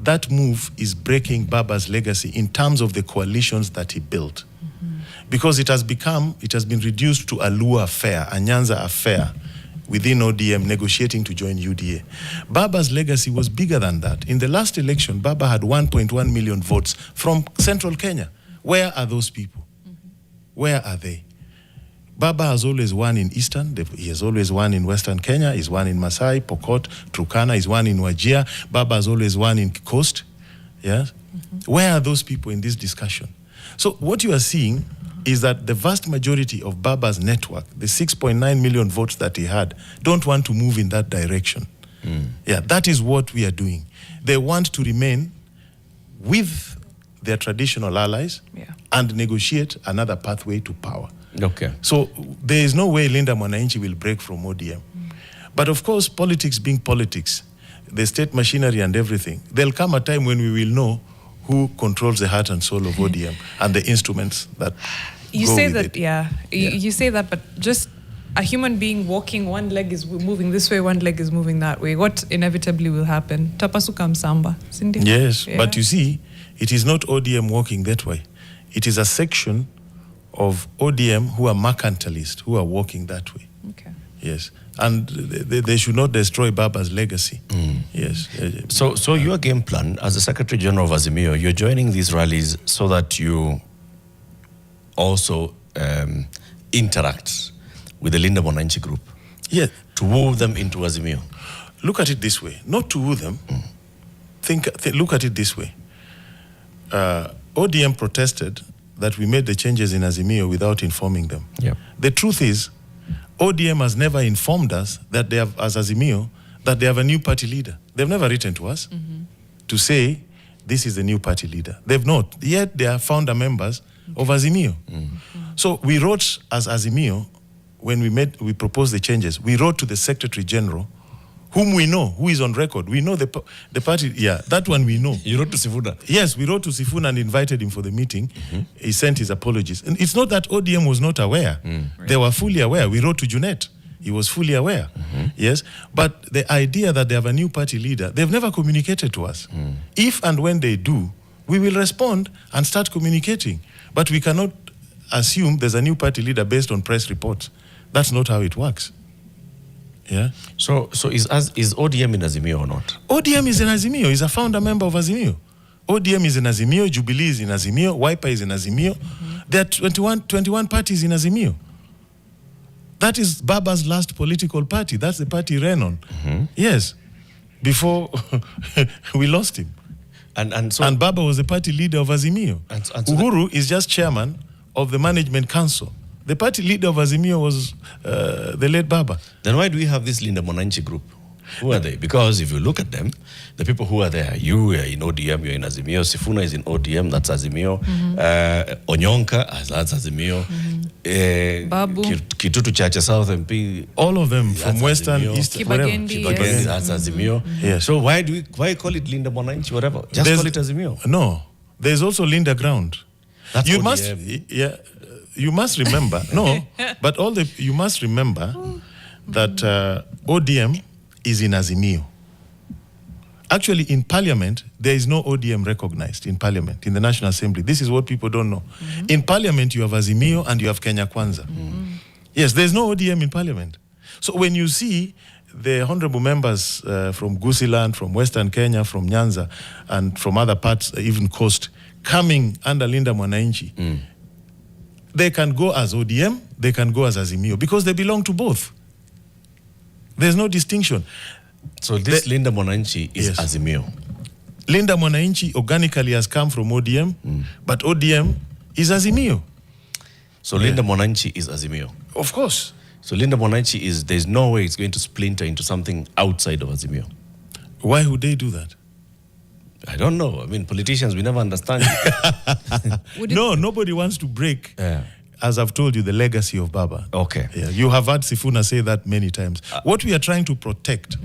that move is breaking Baba's legacy in terms of the coalitions that he built. Because it has been reduced to a Lua affair, a Nyanza affair within ODM negotiating to join UDA. Baba's legacy was bigger than that. In the last election, Baba had 1.1 million votes from central Kenya. Where are those people? Where are they? Baba has always won in Eastern, he has always won in Western Kenya, he's won in Masai, Pokot, Turkana, he's won in Wajir. Baba has always won in Coast. Yeah? Where are those people in this discussion? So what you are seeing is that the vast majority of Baba's network, the 6.9 million votes that he had, don't want to move in that direction. Yeah, that is what we are doing. They want to remain with their traditional allies and negotiate another pathway to power. Okay. So there is no way Linda Mwananchi will break from ODM. But of course, politics being politics, the state machinery and everything, there'll come a time when we will know who controls the heart and soul of ODM and the instruments that you go say with that, it. You say that, but just a human being walking, one leg is moving this way, one leg is moving that way. What inevitably will happen? Tapasuka msamba. Yes, but you see, it is not ODM walking that way. It is a section of ODM who are mercantilists, who are walking that way. Okay. Yes. And they should not destroy Baba's legacy. Yes. So your game plan as the Secretary General of Azimio, you're joining these rallies so that you also interact with the Linda Mwananchi group. Yeah. To woo them into Azimio. Look at it this way. Not to woo them. Look at it this way. ODM protested that we made the changes in Azimio without informing them. Yep. The truth is, ODM has never informed us that they have, as Azimio, that they have a new party leader. They've never written to us to say, this is the new party leader. They've not. Yet they are founder members of Azimio. So we wrote as Azimio, when we proposed the changes, we wrote to the Secretary General, whom we know, who is on record. We know the party, that one we know. You wrote to Sifuna? Yes, we wrote to Sifuna and invited him for the meeting. He sent his apologies. And it's not that ODM was not aware. They were fully aware. We wrote to Junet. He was fully aware. Yes, but the idea that they have a new party leader, they've never communicated to us. If and when they do, we will respond and start communicating. But we cannot assume there's a new party leader based on press reports. That's not how it works. Yeah. So is ODM in Azimio or not? ODM is in Azimio. He's a founder member of Azimio. ODM is in Azimio. Jubilee is in Azimio. Wiper is in Azimio. There are 21 parties in Azimio. That is Baba's last political party. That's the party he ran on. Yes. Before we lost him. And Baba was the party leader of Azimio. Uhuru is just chairman of the management council. The party leader of Azimio was the late Baba. Then why do we have this Linda Mwananchi group? Who are they? Because if you look at them, the people who are there, you are in ODM, you're in Azimio, Sifuna is in ODM, that's Azimio, Onyonka, that's Azimio, Babu, Kitutu Chacha South MP, all of them from Western, Azimio. East, Kibagendi, yes. That's Azimio. Yes. So why call it Linda Mwananchi, whatever? Just call it Azimio. No, there's also Linda Ground. That's you ODM. You must remember, you must remember that ODM is in Azimio. Actually, in Parliament, there is no ODM recognized in Parliament, in the National Assembly. This is what people don't know. In Parliament, you have Azimio and you have Kenya Kwanza. Yes, there's no ODM in Parliament. So when you see the honorable members from Gusiland, from Western Kenya, from Nyanza, and from other parts, even Coast, coming under Linda Mwananchi, they can go as ODM, they can go as Azimio, because they belong to both. There's no distinction. So this Linda Mwananchi is Azimio. Linda Mwananchi organically has come from ODM, but ODM is Azimio. So Linda Mwananchi is Azimio. Of course. So Linda Mwananchi there's no way it's going to splinter into something outside of Azimio. Why would they do that? I don't know. I mean, politicians, we never understand. No, nobody wants to break, as I've told you, the legacy of Baba. Okay. Yeah, you have heard Sifuna say that many times. What we are trying to protect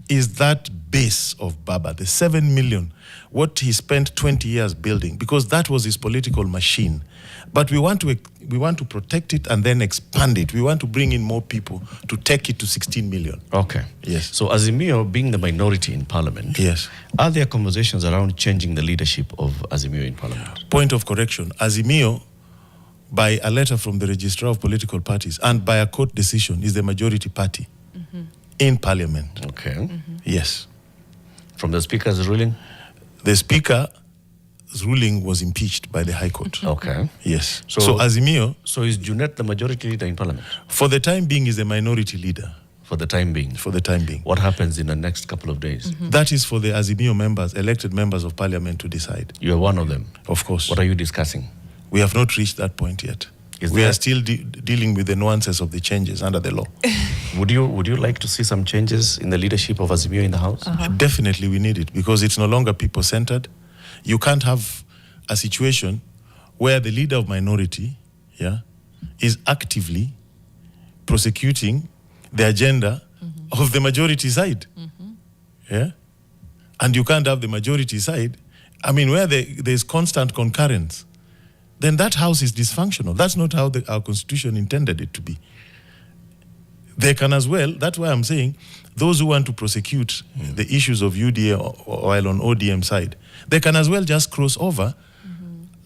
is that base of Baba, the 7 million, what he spent 20 years building, because that was his political machine. But we want to protect it and then expand it. We want to bring in more people to take it to 16 million. Okay. Yes. So Azimio, being the minority in Parliament, yes, are there conversations around changing the leadership of Azimio in Parliament? Point of correction. Azimio, by a letter from the Registrar of Political Parties and by a court decision, is the majority party in Parliament. Okay. Yes. From the Speaker's ruling? The Speaker's ruling was impeached by the High Court. Okay. Yes. So Azimio... So is Junet the majority leader in Parliament? For the time being, is the minority leader. For the time being? For the time being. What happens in the next couple of days? That is for the Azimio members, elected members of Parliament to decide. You are one of them? Of course. What are you discussing? We have not reached that point yet. We are still dealing with the nuances of the changes under the law. Would you like to see some changes in the leadership of Azimio in the House? Definitely we need it, because it's no longer people-centered. You can't have a situation where the leader of minority is actively prosecuting the agenda of the majority side. Yeah? And you can't have the majority side, I mean, where there's constant concurrence. Then that house is dysfunctional. That's not how our constitution intended it to be. They can as well, that's why I'm saying, those who want to prosecute the issues of UDA while on ODM side, they can as well just cross over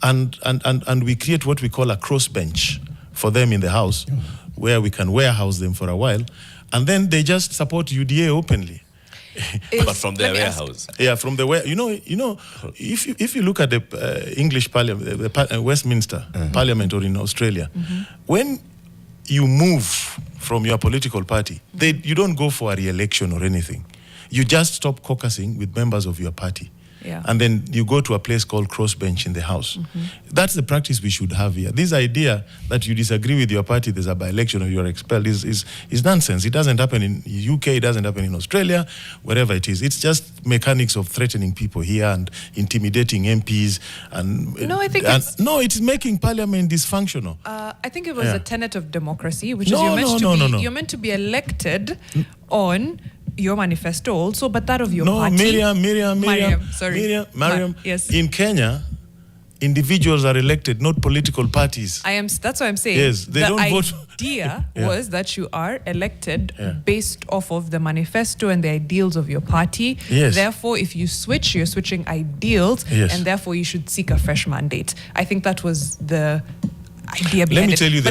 and we create what we call a crossbench for them in the house, where we can warehouse them for a while, and then they just support UDA openly. But from their warehouse. Yeah, from the where if you look at the English Parliament, the Westminster Parliament, or in Australia, when you move from your political party, you don't go for a re-election or anything. You just stop caucusing with members of your party. Yeah. and then you go to a place called crossbench in the House. That's the practice we should have here. This idea that you disagree with your party, there's a by-election or you're expelled is nonsense. It doesn't happen in UK, it doesn't happen in Australia, wherever it is. It's just mechanics of threatening people here and intimidating MPs. And No, I think it's making Parliament dysfunctional. I think it was a tenet of democracy, which No, is no. you're meant to be elected on your manifesto also, but that of your No, party. Mariam. Yes. In Kenya, individuals are elected, not political parties. That's what I'm saying. Yes, they don't vote. The idea was that you are elected based off of the manifesto and the ideals of your party. Yes. Therefore, if you switch, you're switching ideals, and therefore you should seek a fresh mandate. I think that was the idea behind Let me tell you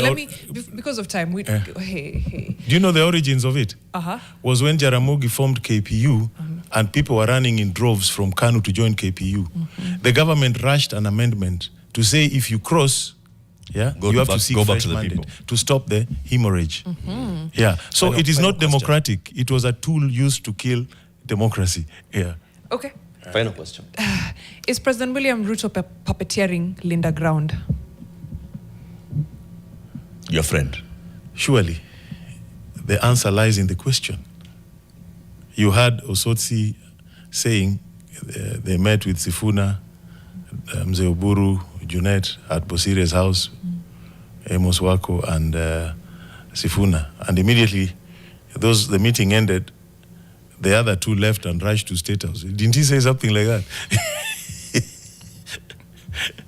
because of time, hey. Do you know the origins of it? Was when Jaramogi formed KPU and people were running in droves from Kanu to join KPU. The government rushed an amendment to say if you cross, you have to seek fresh mandate to stop the hemorrhage. Yeah. So it is not democratic. It was a tool used to kill democracy. Yeah. Okay. Final question. Is President William Ruto puppeteering Linda Ground? Your friend. Surely, the answer lies in the question. You heard Osotsi saying they met with Sifuna, Mzee Oburu, Junet at Bosire's house, Amos Wako and Sifuna. And immediately, the meeting ended, the other two left and rushed to State House. Didn't he say something like that?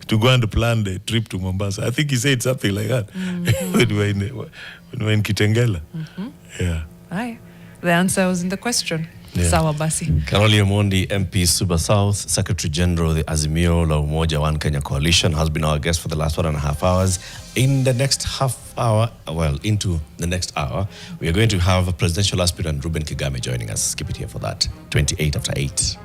To go and plan the trip to Mombasa. I think he said something like that when we were in Kitengela. Yeah. Aye. The answer was in the question. Sawa basi. Caroli Omondi, MP Suba South, Secretary General, the Azimio la Umoja One Kenya Coalition, has been our guest for the last 1.5 hours. In the next into the next hour, we are going to have a presidential aspirant, Ruben Kigame, joining us. Keep it here for that. 28 after 8.